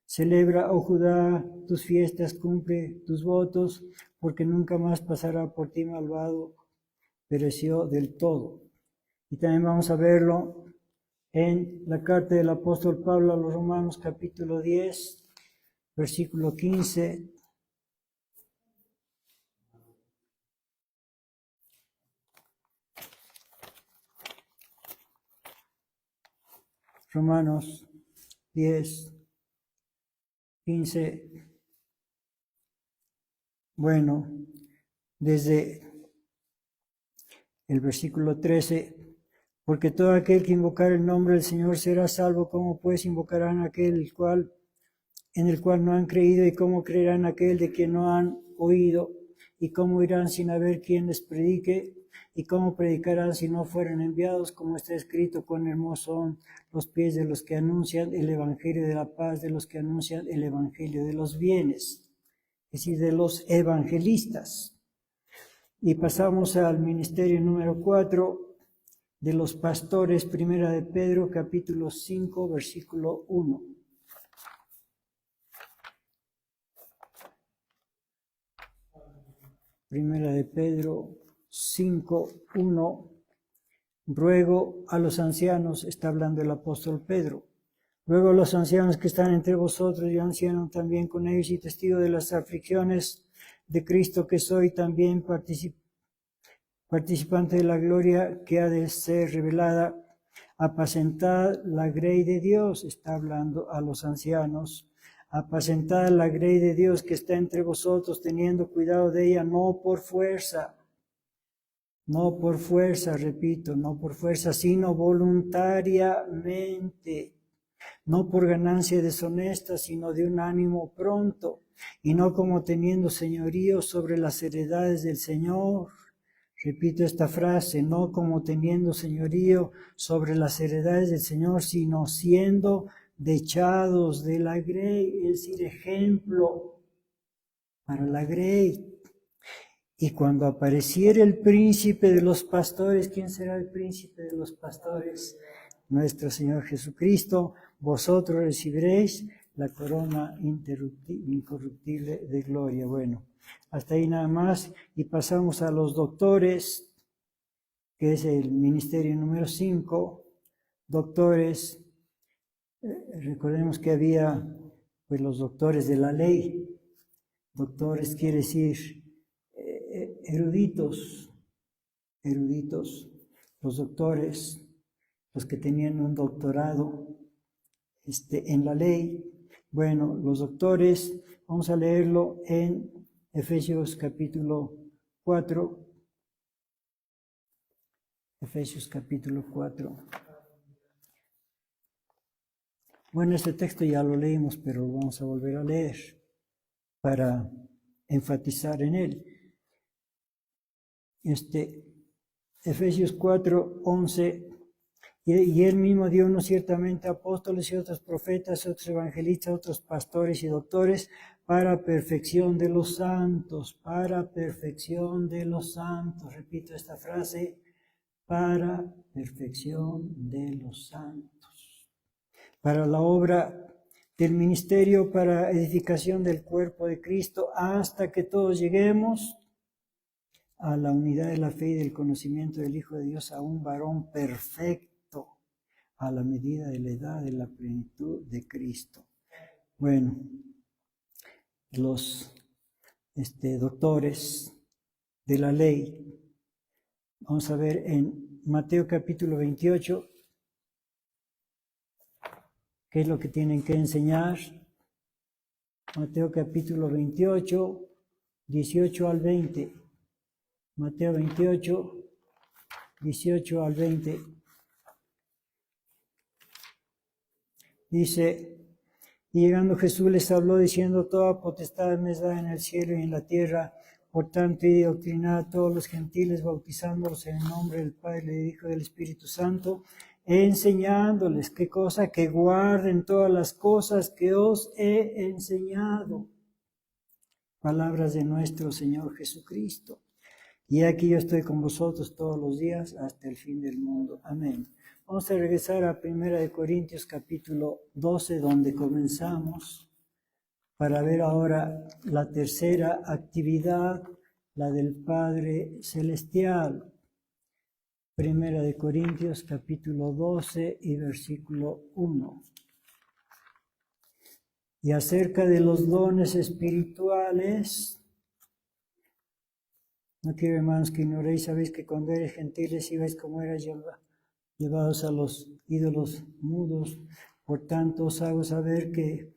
A: Celebra, oh Judá, tus fiestas, cumple tus votos, porque nunca más pasará por ti malvado, pereció del todo. Y también vamos a verlo en la carta del apóstol Pablo a los Romanos, capítulo 10, versículo 15. Romanos 10, 15. Bueno, desde el versículo 13. Porque todo aquel que invocar el nombre del Señor será salvo. ¿Cómo pues invocarán aquel en el cual no han creído? ¿Y cómo creerán aquel de quien no han oído? ¿Y cómo irán sin haber quien les predique? ¿Y cómo predicarán si no fueren enviados? Como está escrito: cuán hermosos son los pies de los que anuncian el evangelio de la paz, de los que anuncian el evangelio de los bienes, es decir, de los evangelistas. Y pasamos al ministerio número 4, de los pastores, primera de Pedro, capítulo 5, versículo 1. Primera de Pedro 5, 1. Ruego a los ancianos, está hablando el apóstol Pedro, ruego a los ancianos que están entre vosotros, y anciano también con ellos, y testigo de las aflicciones de Cristo, que soy también participante de la gloria que ha de ser revelada, Apacentad la grey de Dios, está hablando a los ancianos. Apacentad la grey de Dios que está entre vosotros, teniendo cuidado de ella, no por fuerza, repito, no por fuerza, sino voluntariamente, no por ganancia deshonesta, sino de un ánimo pronto, y no como teniendo señorío sobre las heredades del Señor. Repito esta frase, no como teniendo señorío sobre las heredades del Señor, sino siendo dechados de la grey, es decir, ejemplo para la grey. Y cuando apareciera el príncipe de los pastores, ¿quién será el príncipe de los pastores? Nuestro Señor Jesucristo, vosotros recibiréis la corona incorruptible de gloria. Bueno, hasta ahí nada más, y pasamos a los doctores, que es el ministerio número 5. Doctores, recordemos que había pues los doctores de la ley. Doctores quiere decir eruditos, los doctores, los que tenían un doctorado en la ley. Bueno, los doctores, vamos a leerlo en Efesios capítulo 4. Efesios capítulo 4. Bueno, este texto ya lo leímos, pero lo vamos a volver a leer para enfatizar en él. Efesios 4, 11. Y él mismo dio unos ciertamente apóstoles y otros profetas, otros evangelistas, otros pastores y doctores, para perfección de los santos, para perfección de los santos. Repito esta frase, para perfección de los santos. Para la obra del ministerio, para edificación del cuerpo de Cristo, hasta que todos lleguemos a la unidad de la fe y del conocimiento del Hijo de Dios, a un varón perfecto, a la medida de la edad de la plenitud de Cristo. Bueno, los doctores de la ley, vamos a ver en Mateo capítulo 28, qué es lo que tienen que enseñar. Mateo capítulo 28, 18 al 20. Mateo 28, 18 al 20. Dice, y llegando Jesús les habló diciendo, toda potestad me es dada en el cielo y en la tierra. Por tanto, y doctrinad a todos los gentiles, bautizándolos en el nombre del Padre, del Hijo y del Espíritu Santo, enseñándoles, ¿qué cosa? Que guarden todas las cosas que os he enseñado. Palabras de nuestro Señor Jesucristo. Y aquí yo estoy con vosotros todos los días hasta el fin del mundo. Amén. Vamos a regresar a 1 Corintios capítulo 12, donde comenzamos, para ver ahora la tercera actividad, la del Padre Celestial. 1 Corintios capítulo 12 y versículo 1. Y acerca de los dones espirituales, no quiero, hermanos, que ignoréis, sabéis que cuando eres gentiles ibais como eras llevados a los ídolos mudos. Por tanto, os hago saber que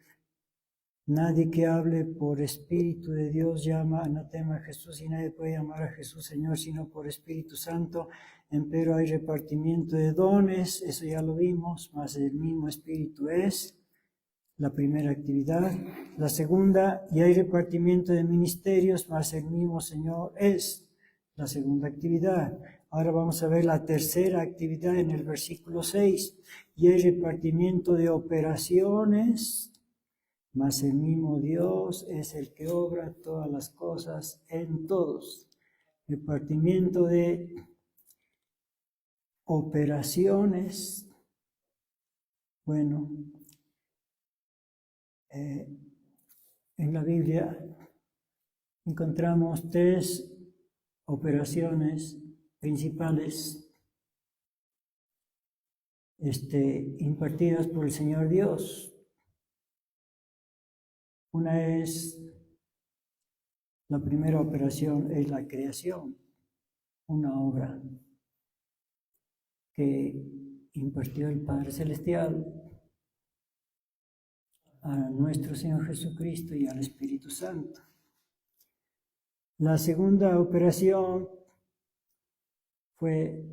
A: nadie que hable por Espíritu de Dios llama anatema a Jesús, y nadie puede llamar a Jesús Señor sino por Espíritu Santo. Empero hay repartimiento de dones, eso ya lo vimos, mas el mismo Espíritu es la primera actividad. La segunda, y hay repartimiento de ministerios, mas el mismo Señor es la segunda actividad. Ahora vamos a ver la tercera actividad en el versículo 6. Y hay repartimiento de operaciones, mas el mismo Dios es el que obra todas las cosas en todos. Repartimiento de operaciones. Bueno, en la Biblia encontramos 3 operaciones principales impartidas por el Señor Dios. Una es, la primera operación es la creación, una obra que impartió el Padre Celestial a nuestro Señor Jesucristo y al Espíritu Santo. La segunda operación fue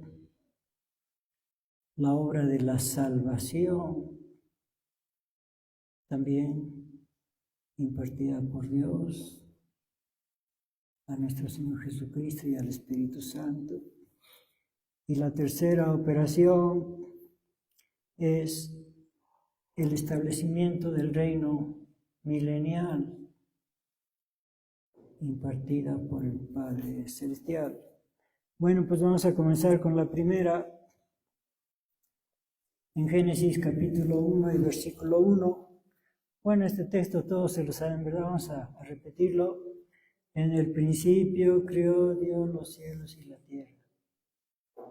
A: la obra de la salvación, también impartida por Dios a nuestro Señor Jesucristo y al Espíritu Santo. Y la tercera operación es el establecimiento del reino milenial, impartida por el Padre Celestial. Bueno, pues vamos a comenzar con la primera. En Génesis capítulo 1 y versículo 1. Bueno, este texto todos se lo saben, ¿verdad? Vamos a repetirlo. En el principio creó Dios los cielos y la tierra.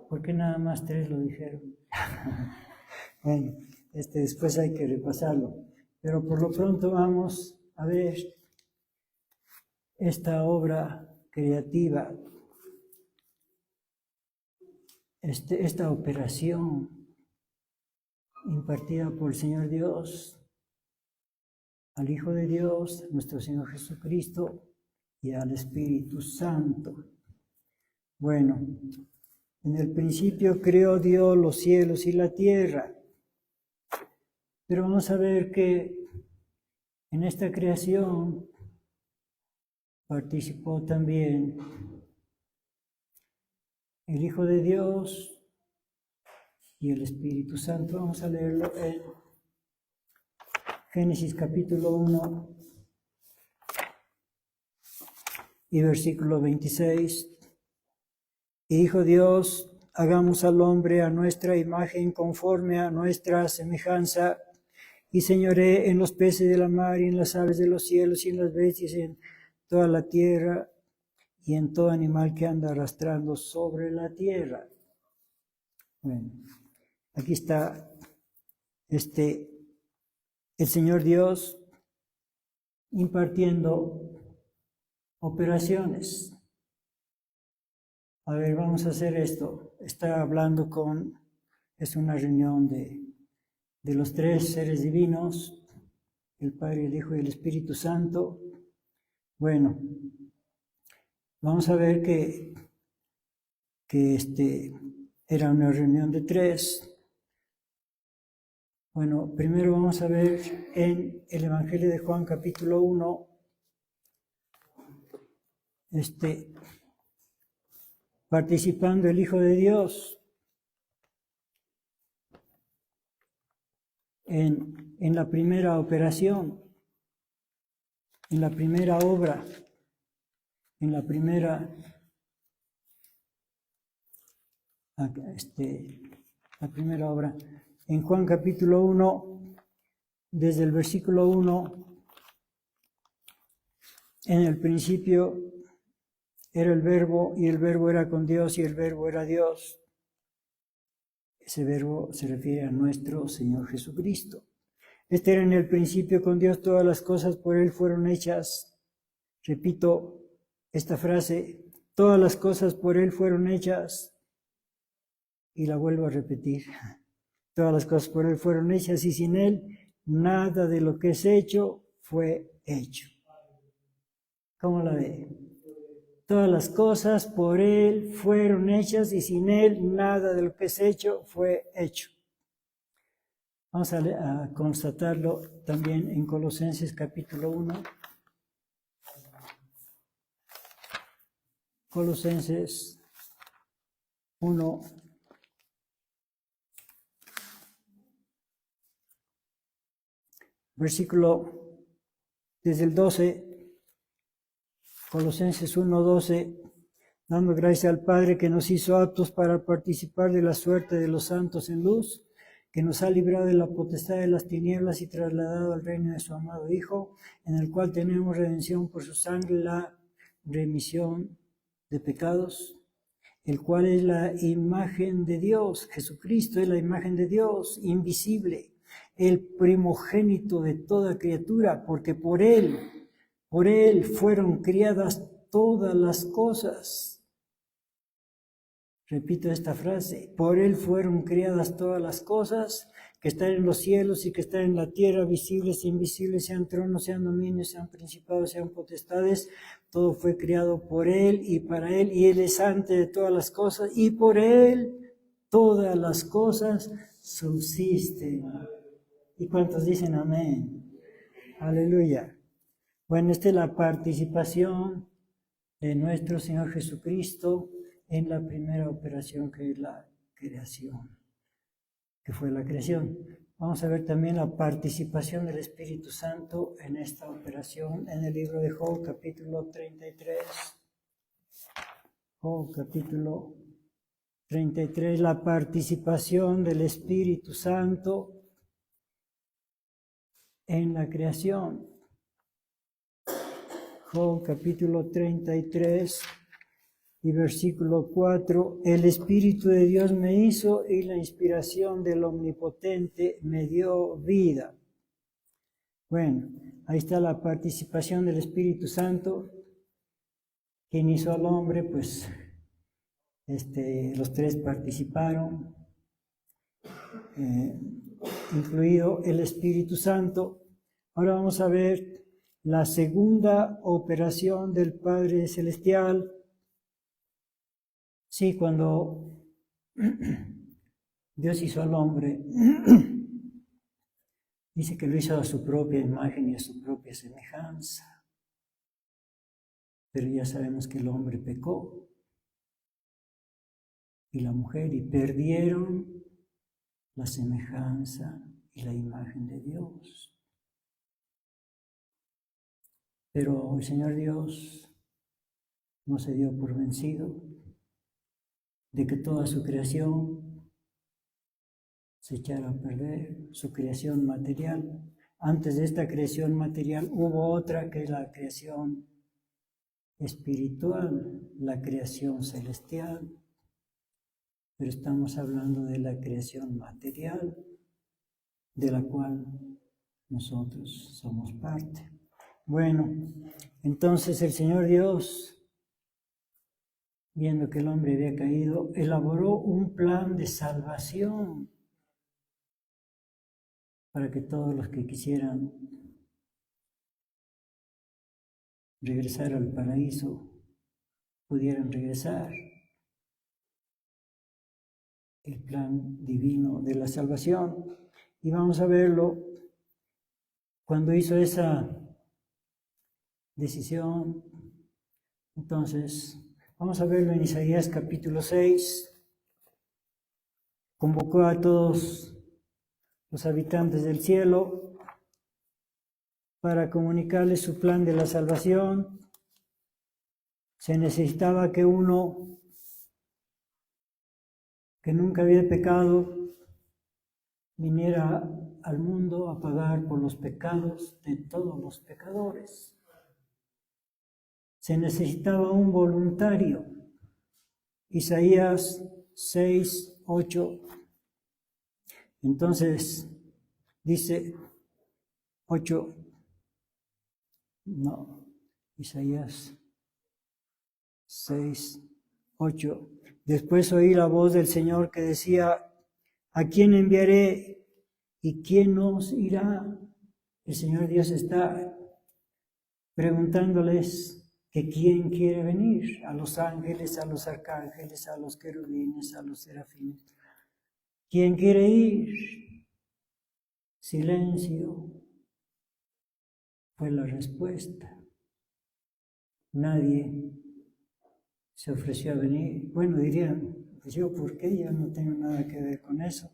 A: ¿Por qué nada más 3 lo dijeron? Bueno, después hay que repasarlo. Pero por lo pronto vamos a ver esta obra creativa, esta operación impartida por el Señor Dios al Hijo de Dios, nuestro Señor Jesucristo, y al Espíritu Santo. Bueno, en el principio creó Dios los cielos y la tierra. Pero vamos a ver que en esta creación participó también el Hijo de Dios y el Espíritu Santo. Vamos a leerlo en Génesis capítulo 1 y versículo 26. Y dijo Dios, hagamos al hombre a nuestra imagen conforme a nuestra semejanza, y señoree en los peces de la mar y en las aves de los cielos y en las bestias y en toda la tierra y en todo animal que anda arrastrando sobre la tierra. Bueno, aquí está el Señor Dios impartiendo operaciones. A ver, vamos a hacer esto. Está hablando es una reunión de los 3 seres divinos, el Padre, el Hijo y el Espíritu Santo. Bueno, vamos a ver que era una reunión de 3. Bueno, primero vamos a ver en el Evangelio de Juan capítulo 1, participando el Hijo de Dios en la primera operación, en la primera obra, en la primera obra. En Juan capítulo 1, desde el versículo 1, en el principio era el Verbo, y el Verbo era con Dios, y el Verbo era Dios. Ese Verbo se refiere a nuestro Señor Jesucristo. Era en el principio con Dios, todas las cosas por Él fueron hechas. Repito esta frase, todas las cosas por Él fueron hechas. Y la vuelvo a repetir. Todas las cosas por Él fueron hechas, y sin Él nada de lo que es hecho fue hecho. ¿Cómo la ve? Todas las cosas por Él fueron hechas, y sin Él nada de lo que es hecho fue hecho. Vamos a constatarlo también en Colosenses capítulo 1. Colosenses 1. Versículo desde el 12. Colosenses 1:12, dando gracias al Padre que nos hizo aptos para participar de la suerte de los santos en luz, que nos ha librado de la potestad de las tinieblas y trasladado al reino de su amado Hijo, en el cual tenemos redención por su sangre, la remisión de pecados, el cual es la imagen de Dios. Jesucristo es la imagen de Dios, invisible, el primogénito de toda criatura, porque por Él fueron criadas todas las cosas. Repito esta frase, por Él fueron creadas todas las cosas que están en los cielos y que están en la tierra, visibles e invisibles, sean tronos, sean dominios, sean principados, sean potestades. Todo fue creado por Él y para Él, y Él es antes de todas las cosas, y por Él todas las cosas subsisten. ¿Y cuántos dicen amén? Aleluya. Bueno, esta es la participación de nuestro Señor Jesucristo en la primera operación, que es la creación, que fue la creación. Vamos a ver también la participación del Espíritu Santo en esta operación en el libro de Job, capítulo 33. Job, capítulo 33, la participación del Espíritu Santo en la creación. Job, capítulo 33 y versículo 4, el Espíritu de Dios me hizo y la inspiración del Omnipotente me dio vida. Bueno, ahí está la participación del Espíritu Santo. Quien hizo al hombre, pues los tres participaron, incluido el Espíritu Santo. Ahora vamos a ver la segunda operación del Padre Celestial. Sí, cuando Dios hizo al hombre, dice que lo hizo a su propia imagen y a su propia semejanza. Pero ya sabemos que el hombre pecó y la mujer, y perdieron la semejanza y la imagen de Dios. Pero el Señor Dios no se dio por vencido de que toda su creación se echara a perder, su creación material. Antes de esta creación material hubo otra, que es la creación espiritual, la creación celestial. Pero estamos hablando de la creación material, de la cual nosotros somos parte. Bueno, entonces el Señor Dios, viendo que el hombre había caído, elaboró un plan de salvación para que todos los que quisieran regresar al paraíso pudieran regresar. El plan divino de la salvación. Y vamos a verlo cuando hizo esa decisión. Entonces, vamos a verlo en Isaías capítulo 6. Convocó a todos los habitantes del cielo para comunicarles su plan de la salvación. Se necesitaba que uno que nunca había pecado viniera al mundo a pagar por los pecados de todos los pecadores. Se necesitaba un voluntario. Isaías 6, 8. Entonces dice 8. No, Isaías 6, 8. Después oí la voz del Señor que decía: ¿a quién enviaré y quién nos irá? El Señor Dios está preguntándoles que quién quiere venir, a los ángeles, a los arcángeles, a los querubines, a los serafines. ¿Quién quiere ir? Silencio. Fue la respuesta. Nadie se ofreció a venir. Bueno, dirían, pues yo, ¿por qué? Yo no tengo nada que ver con eso.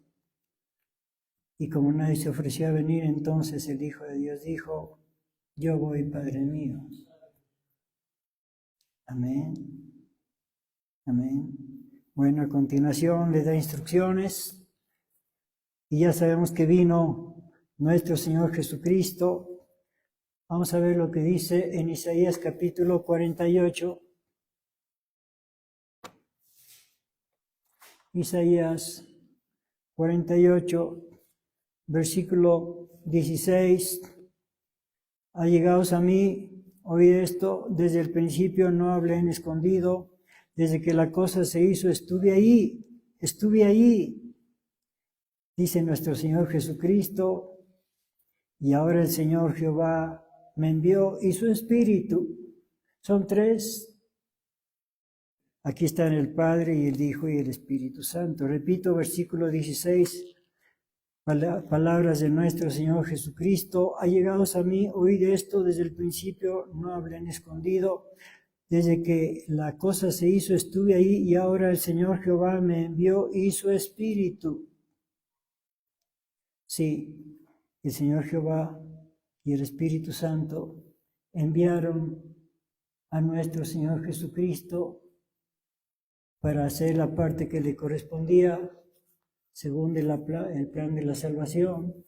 A: Y como nadie se ofreció a venir, entonces el Hijo de Dios dijo: yo voy, Padre mío. Amén. Amén. Bueno, a continuación le da instrucciones. Y ya sabemos que vino nuestro Señor Jesucristo. Vamos a ver lo que dice en Isaías capítulo 48. Isaías 48, versículo 16. Allegaos a mí, oíd esto, desde el principio no hablé en escondido, Desde que la cosa se hizo, estuve ahí, dice nuestro Señor Jesucristo, y ahora el Señor Jehová me envió y su Espíritu. Son tres. Aquí están el Padre y el Hijo y el Espíritu Santo. Repito, versículo 16, palabras de nuestro Señor Jesucristo. Allegados a mí, oíd esto desde el principio, no hablen escondido. Desde que la cosa se hizo, estuve ahí, y ahora el Señor Jehová me envió y su Espíritu. Sí, el Señor Jehová y el Espíritu Santo enviaron a nuestro Señor Jesucristo para hacer la parte que le correspondía según el plan de la salvación.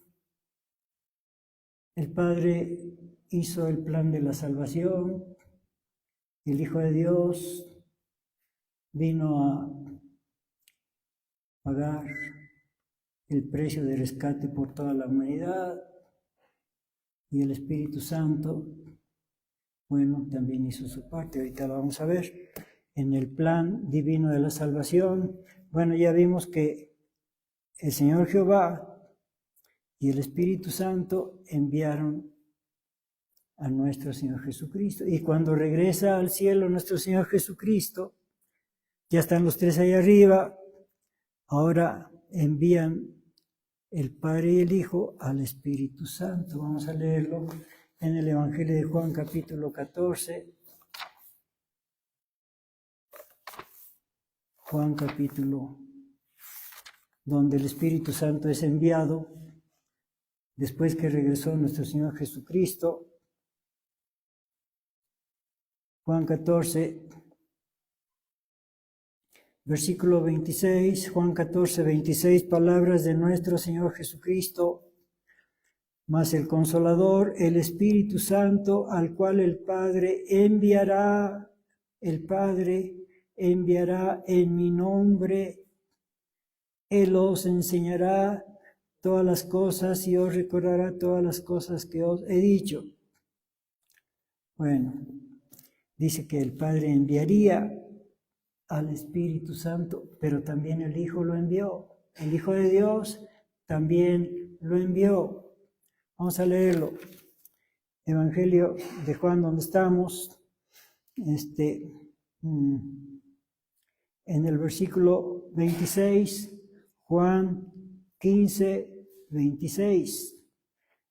A: El Padre hizo el plan de la salvación. El Hijo de Dios vino a pagar el precio de rescate por toda la humanidad. Y el Espíritu Santo, bueno, también hizo su parte. Ahorita lo vamos a ver. En el plan divino de la salvación, bueno, ya vimos que el Señor Jehová y el Espíritu Santo enviaron a nuestro Señor Jesucristo. Y cuando regresa al cielo nuestro Señor Jesucristo, ya están los tres ahí arriba, ahora envían el Padre y el Hijo al Espíritu Santo. Vamos a leerlo en el Evangelio de Juan, capítulo 14. Juan capítulo, donde el Espíritu Santo es enviado después que regresó nuestro Señor Jesucristo. Juan 14, versículo 26, Juan 14, 26, palabras de nuestro Señor Jesucristo. Mas el Consolador, el Espíritu Santo, al cual el Padre enviará en mi nombre. Él os enseñará todas las cosas y os recordará todas las cosas que os he dicho. Bueno, dice que el Padre enviaría al Espíritu Santo, pero también el Hijo lo envió. El Hijo de Dios también lo envió. Vamos a leerlo. Evangelio de Juan, donde estamos, en el versículo 26, Juan 15, 26.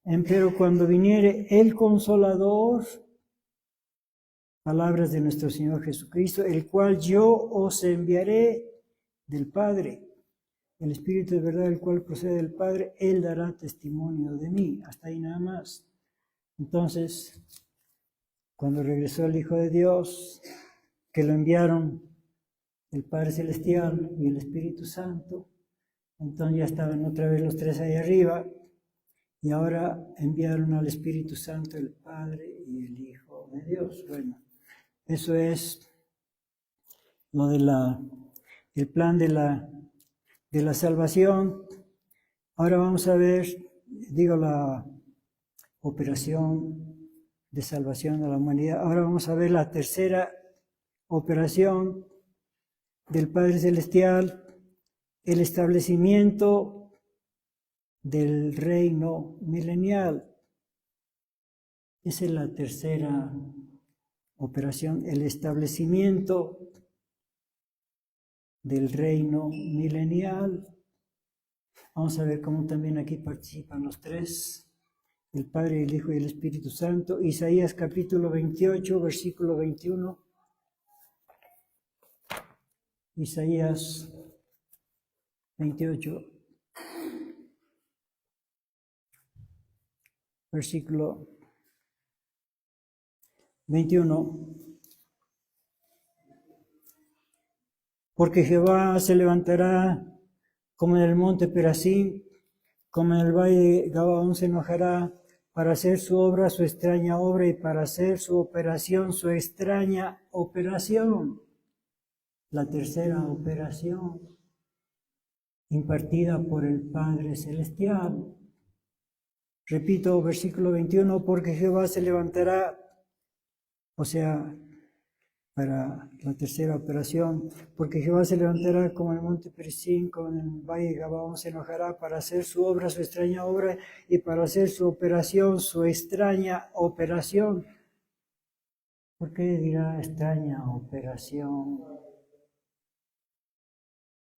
A: Empero cuando viniere el Consolador, palabras de nuestro Señor Jesucristo, el cual yo os enviaré del Padre, el Espíritu de verdad, el cual procede del Padre, Él dará testimonio de mí. Hasta ahí nada más. Entonces, cuando regresó el Hijo de Dios, que lo enviaron el Padre Celestial y el Espíritu Santo, entonces ya estaban otra vez los tres ahí arriba, y ahora enviaron al Espíritu Santo el Padre y el Hijo de Dios. Bueno, eso es lo de el plan de la salvación. Ahora vamos a ver, la operación de salvación de la humanidad. Ahora vamos a ver la tercera operación del Padre Celestial, el establecimiento del reino milenial. Esa es la tercera operación, el establecimiento del reino milenial. Vamos a ver cómo también aquí participan los tres, el Padre, el Hijo y el Espíritu Santo. Isaías capítulo 28, versículo 21. Isaías 28, versículo 21. Porque Jehová se levantará como en el monte Perazim, como en el valle de Gabaón se enojará para hacer su obra, su extraña obra, y para hacer su operación, su extraña operación. La tercera operación impartida por el Padre Celestial. Repito, versículo 21, porque Jehová se levantará, o sea, para la tercera operación, porque Jehová se levantará como en el monte Perizim, como en el valle de Gabaón, se enojará para hacer su obra, su extraña obra, y para hacer su operación, su extraña operación. ¿Por qué dirá extraña operación?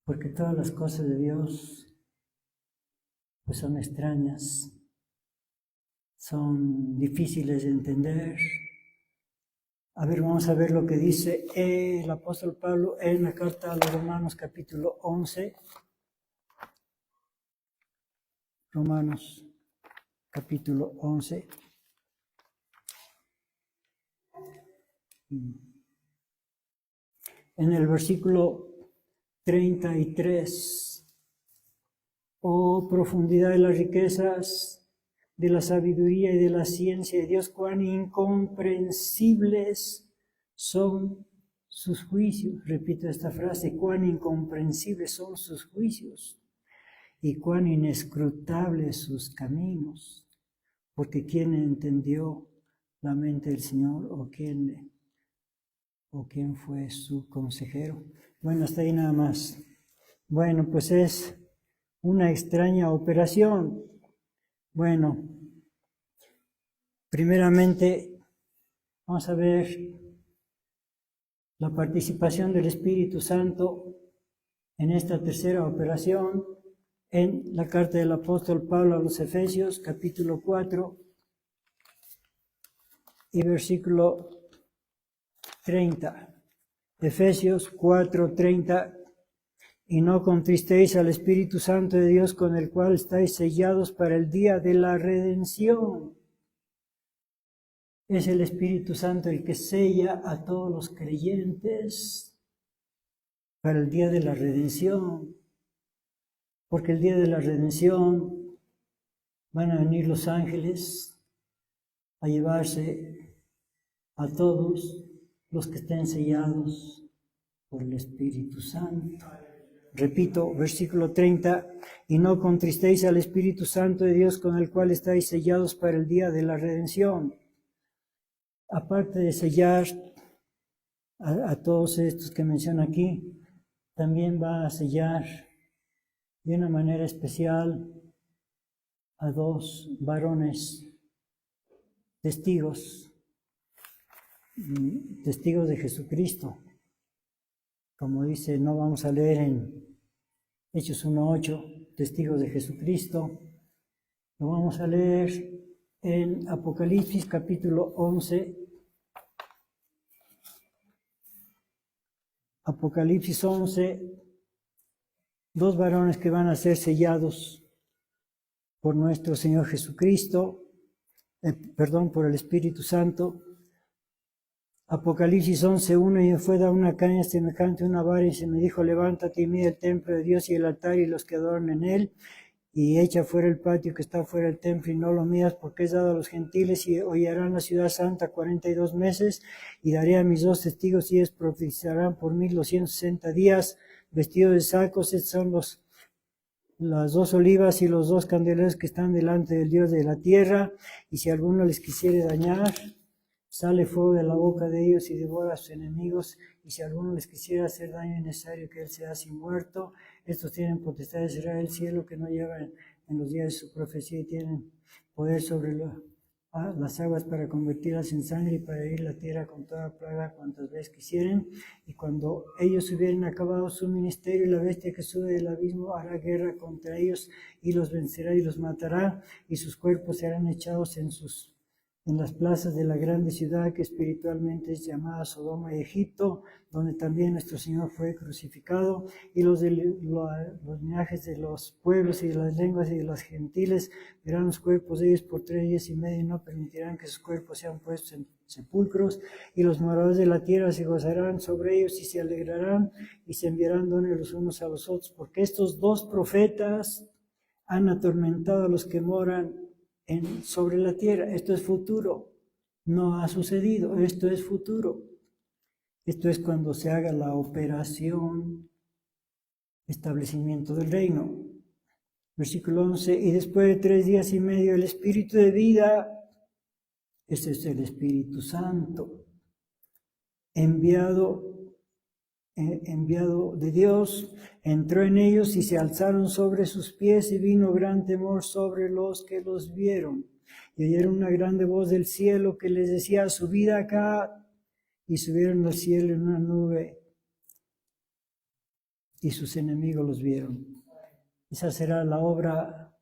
A: Porque todas las cosas de Dios pues son extrañas, son difíciles de entender. A ver, vamos a ver lo que dice el apóstol Pablo en la carta a los Romanos capítulo 11. Romanos capítulo 11. En el versículo 33. Oh, profundidad de las riquezas, de la sabiduría y de la ciencia de Dios, cuán incomprensibles son sus juicios. Repito esta frase, cuán incomprensibles son sus juicios y cuán inescrutables sus caminos. Porque ¿quién entendió la mente del Señor o quién fue su consejero? Bueno, hasta ahí nada más. Bueno, pues es una extraña operación. Bueno, primeramente vamos a ver la participación del Espíritu Santo en esta tercera operación en la carta del apóstol Pablo a los Efesios, capítulo 4 y versículo 30. Efesios 4:30. Y no contristéis al Espíritu Santo de Dios, con el cual estáis sellados para el día de la redención. Es el Espíritu Santo el que sella a todos los creyentes para el día de la redención. Porque el día de la redención van a venir los ángeles a llevarse a todos los que estén sellados por el Espíritu Santo. Repito, versículo 30, y no contristéis al Espíritu Santo de Dios, con el cual estáis sellados para el día de la redención. Aparte de sellar a todos estos que menciona aquí, también va a sellar de una manera especial a 2 varones testigos de Jesucristo. Como dice, no vamos a leer en Hechos 1:8, testigos de Jesucristo. Lo vamos a leer en Apocalipsis capítulo 11. Apocalipsis 11, 2 varones que van a ser sellados por nuestro Señor Jesucristo, por el Espíritu Santo. Apocalipsis 11:1, y me fue dada una caña semejante a una vara, y se me dijo, levántate y mide el templo de Dios y el altar y los que adoran en él, y echa fuera el patio que está fuera del templo, y no lo midas, porque es dado a los gentiles, y hollarán la ciudad santa 42 meses, y daré a mis 2 testigos, y ellos profetizarán por 1260 días, vestidos de sacos. Estos son las 2 olivas y los 2 candeleros que están delante del Dios de la tierra, y si alguno les quisiere dañar, sale fuego de la boca de ellos y devora a sus enemigos, y si alguno les quisiera hacer daño, es necesario que él sea así muerto. Estos tienen potestad de cerrar el cielo, que no llevan en los días de su profecía, y tienen poder sobre las aguas para convertirlas en sangre, y para herir la tierra con toda plaga cuantas veces quisieren. Y cuando ellos hubieren acabado su ministerio, la bestia que sube del abismo hará guerra contra ellos y los vencerá y los matará, y sus cuerpos serán echados en las plazas de la grande ciudad que espiritualmente es llamada Sodoma y Egipto, donde también nuestro Señor fue crucificado, y los linajes de los pueblos y de las lenguas y de los gentiles verán los cuerpos de ellos por 3 días y medio, y no permitirán que sus cuerpos sean puestos en sepulcros, y los moradores de la tierra se gozarán sobre ellos y se alegrarán y se enviarán dones los unos a los otros, porque estos 2 profetas han atormentado a los que moran sobre la tierra. Esto es futuro, no ha sucedido, esto es futuro. Esto es cuando se haga la operación establecimiento del reino. Versículo 11, y después de 3 días y medio el Espíritu de vida, ese es el Espíritu Santo, enviado de Dios, entró en ellos y se alzaron sobre sus pies y vino gran temor sobre los que los vieron. Y oyeron una grande voz del cielo que les decía, subid acá, y subieron al cielo en una nube y sus enemigos los vieron. Esa será la obra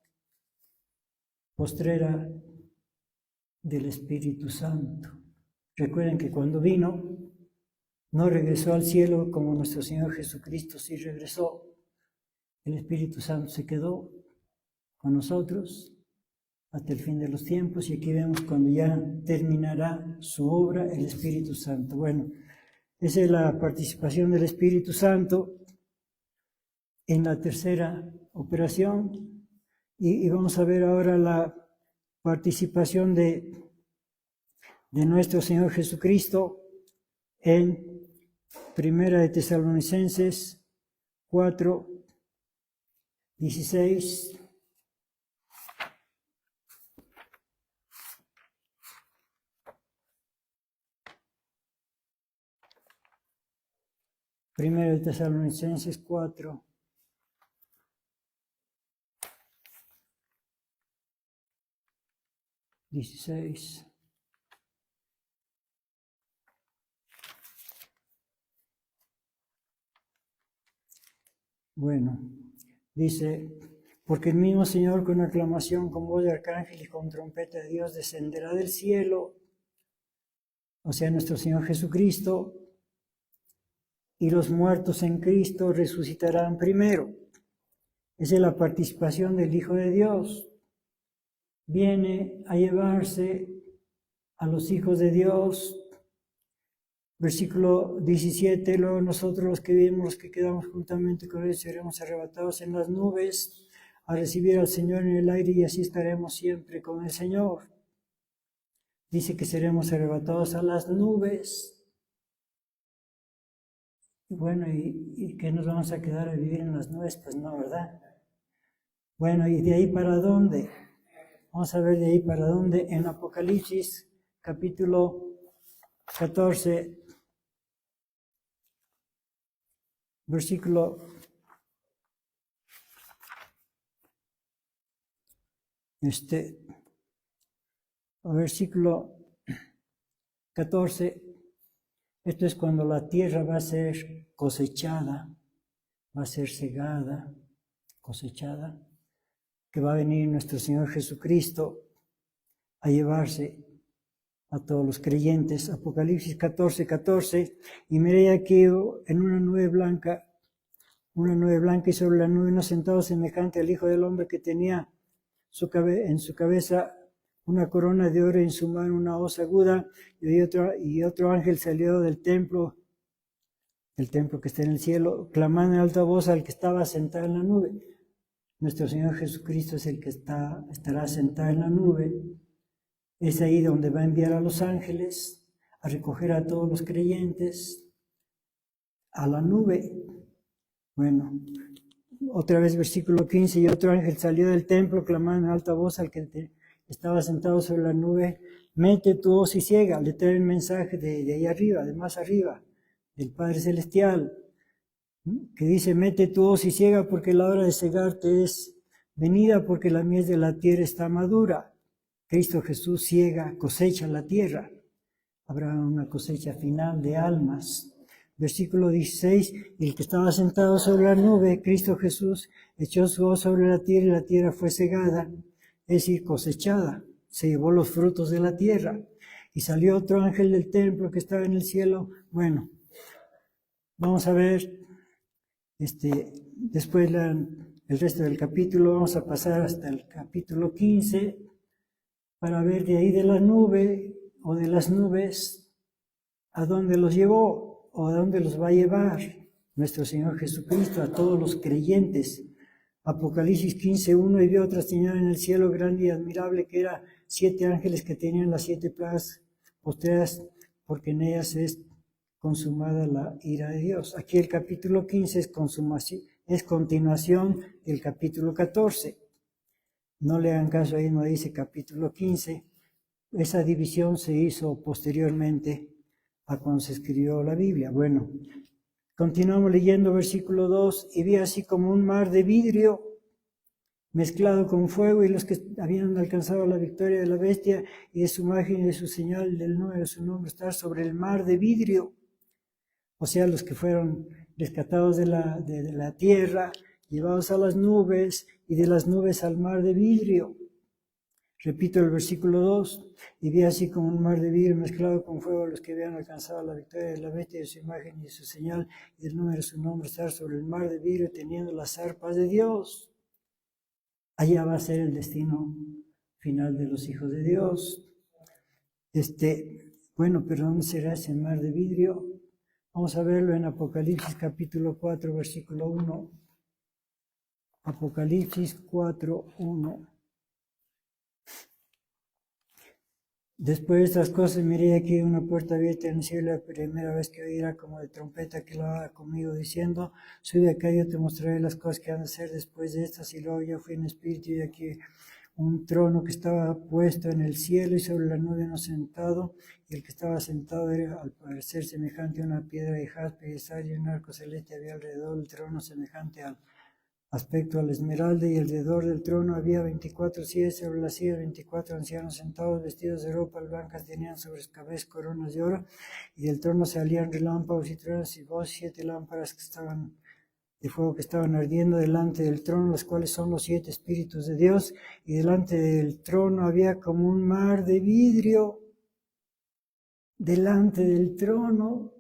A: postrera del Espíritu Santo. Recuerden que cuando vino, no regresó al cielo como nuestro Señor Jesucristo sí regresó. El Espíritu Santo se quedó con nosotros hasta el fin de los tiempos y aquí vemos cuando ya terminará su obra el Espíritu Santo. Bueno, esa es la participación del Espíritu Santo en la tercera operación y vamos a ver ahora la participación de nuestro Señor Jesucristo en Primera de Tesalonicenses 4:16. Primera de Tesalonicenses 4:16. Bueno, dice, porque el mismo Señor con aclamación, con voz de arcángel y con trompeta de Dios descenderá del cielo, o sea, nuestro Señor Jesucristo, y los muertos en Cristo resucitarán primero. Esa es la participación del Hijo de Dios. Viene a llevarse a los hijos de Dios. Versículo 17, luego nosotros los que vivimos, los que quedamos juntamente con Él, seremos arrebatados en las nubes a recibir al Señor en el aire y así estaremos siempre con el Señor. Dice que seremos arrebatados a las nubes. Y bueno, ¿y qué nos vamos a quedar a vivir en las nubes? Pues no, ¿verdad? Bueno, ¿y de ahí para dónde? Vamos a ver de ahí para dónde en Apocalipsis, capítulo 14, versículo versículo 14. Esto es cuando la tierra va a ser cosechada, va a ser segada, cosechada, que va a venir nuestro Señor Jesucristo a llevarse a todos los creyentes. Apocalipsis 14:14, y miré aquí en una nube blanca y sobre la nube uno sentado semejante al Hijo del Hombre que tenía en su cabeza una corona de oro y en su mano una hoz aguda, y otro ángel salió del templo que está en el cielo, clamando en alta voz al que estaba sentado en la nube. Nuestro Señor Jesucristo es el que estará sentado en la nube. Es ahí donde va a enviar a los ángeles a recoger a todos los creyentes a la nube. Bueno, otra vez versículo 15, y otro ángel salió del templo clamando en alta voz al que estaba sentado sobre la nube, mete tu hoz y ciega. Le trae el mensaje de ahí arriba, de más arriba, del Padre Celestial, que dice, mete tu hoz y ciega porque la hora de cegarte es venida, porque la mies de la tierra está madura. Cristo Jesús ciega, cosecha la tierra. Habrá una cosecha final de almas. Versículo 16, y el que estaba sentado sobre la nube, Cristo Jesús, echó su hoz sobre la tierra y la tierra fue cegada, es decir, cosechada, se llevó los frutos de la tierra. Y salió otro ángel del templo que estaba en el cielo. Bueno, vamos a ver después el resto del capítulo, vamos a pasar hasta el capítulo 15 para ver de ahí de la nube o de las nubes a dónde los llevó o a dónde los va a llevar nuestro Señor Jesucristo a todos los creyentes. Apocalipsis 15:1, y vio otra señal en el cielo grande y admirable, que era 7 ángeles que tenían las 7 plagas postreras, porque en ellas es consumada la ira de Dios. Aquí el capítulo 15 es continuación del capítulo 14. No le hagan caso, ahí no dice capítulo 15. Esa división se hizo posteriormente a cuando se escribió la Biblia. Bueno, continuamos leyendo versículo 2, y vi así como un mar de vidrio mezclado con fuego, y los que habían alcanzado la victoria de la bestia y de su imagen y de su señal, del número de su nombre, estar sobre el mar de vidrio. O sea, los que fueron rescatados de la tierra, llevados a las nubes, y de las nubes al mar de vidrio. Repito el versículo 2, y vi así como un mar de vidrio mezclado con fuego los que habían alcanzado la victoria de la bestia, de su imagen y de su señal, y del número de su nombre, estar sobre el mar de vidrio teniendo las arpas de Dios. Allá va a ser el destino final de los hijos de Dios. Bueno, pero ¿dónde será ese mar de vidrio? Vamos a verlo en Apocalipsis capítulo 4, versículo 1. Apocalipsis 4, 1. Después de estas cosas miré aquí una puerta abierta en el cielo, la primera vez que oí era como de trompeta que hablaba conmigo diciendo, sube acá, yo te mostraré las cosas que han de ser después de estas. Y luego yo fui en espíritu y aquí un trono que estaba puesto en el cielo y sobre la nube uno sentado, y el que estaba sentado era al parecer semejante a una piedra de jaspe y de sal, y un arco celeste había alrededor del trono semejante al aspecto a la esmeralda, y alrededor del trono había 24 sillas, sobre las sillas 24 ancianos sentados vestidos de ropas blancas, tenían sobre sus cabezas coronas de oro, y del trono salían relámpagos y truenos y voces, 7 lámparas que estaban de fuego que estaban ardiendo delante del trono, los cuales son los 7 espíritus de Dios, y delante del trono había como un mar de vidrio, delante del trono,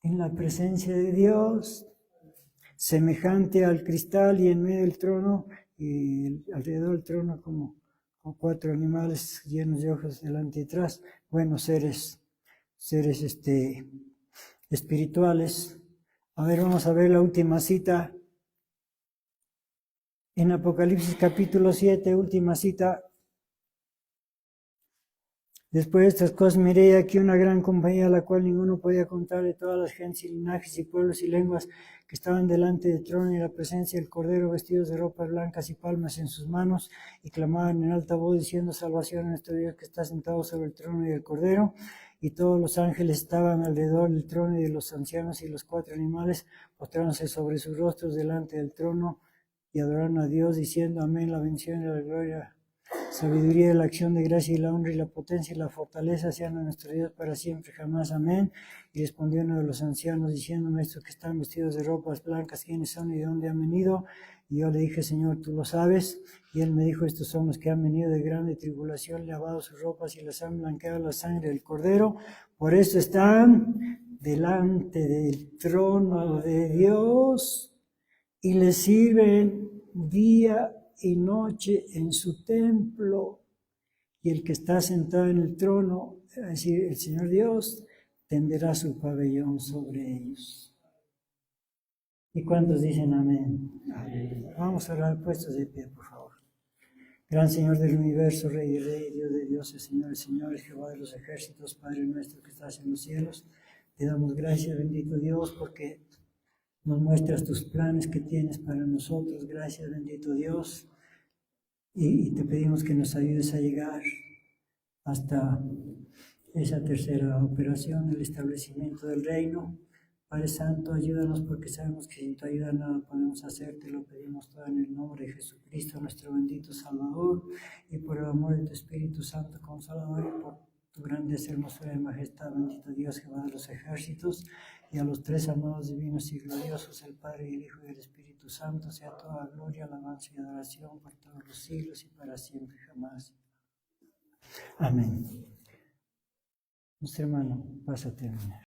A: en la presencia de Dios, semejante al cristal, y en medio del trono y alrededor del trono como 4 animales llenos de ojos delante y atrás, bueno, seres espirituales. A ver, vamos a ver la última cita en Apocalipsis capítulo 7, última cita. Después de estas cosas miré aquí una gran compañía, a la cual ninguno podía contar, de todas las gentes y linajes y pueblos y lenguas que estaban delante del trono y en la presencia del Cordero, vestidos de ropas blancas y palmas en sus manos, y clamaban en alta voz diciendo, salvación a nuestro Dios que está sentado sobre el trono y del Cordero. Y todos los ángeles estaban alrededor del trono y de los ancianos y los 4 animales, postrándose sobre sus rostros delante del trono y adoraron a Dios diciendo, amén, la bendición y la gloria, sabiduría, la acción de gracia y la honra y la potencia y la fortaleza sean a nuestro Dios para siempre, jamás, amén. Y respondió uno de los ancianos diciéndome, estos que están vestidos de ropas blancas, ¿quiénes son y de dónde han venido? Y yo le dije, Señor, tú lo sabes. Y él me dijo, estos son los que han venido de grande tribulación, lavado sus ropas y las han blanqueado la sangre del Cordero. Por eso están delante del trono de Dios y le sirven día y noche en su templo, y el que está sentado en el trono, es decir, el Señor Dios, tenderá su pabellón sobre ellos. ¿Y cuántos dicen amén? Amén. Vamos a orar puestos de pie, por favor. Gran Señor del universo, Rey y Rey, Dios de dioses, Señor, Jehová de los ejércitos, Padre nuestro que estás en los cielos, te damos gracias, bendito Dios, porque nos muestras tus planes que tienes para nosotros. Gracias, bendito Dios. Y te pedimos que nos ayudes a llegar hasta esa tercera operación, el establecimiento del reino. Padre Santo, ayúdanos porque sabemos que sin tu ayuda nada podemos hacer. Te lo pedimos todo en el nombre de Jesucristo, nuestro bendito Salvador, y por el amor de tu Espíritu Santo Consolador, y por tu grandeza, hermosura y majestad, bendito Dios, Jehová de los ejércitos, y a los 3 amados divinos y gloriosos, el Padre y el Hijo y el Espíritu Santo, sea toda gloria, alabanza y adoración por todos los siglos y para siempre jamás. Amén. Nuestro hermano, pásate a terminar.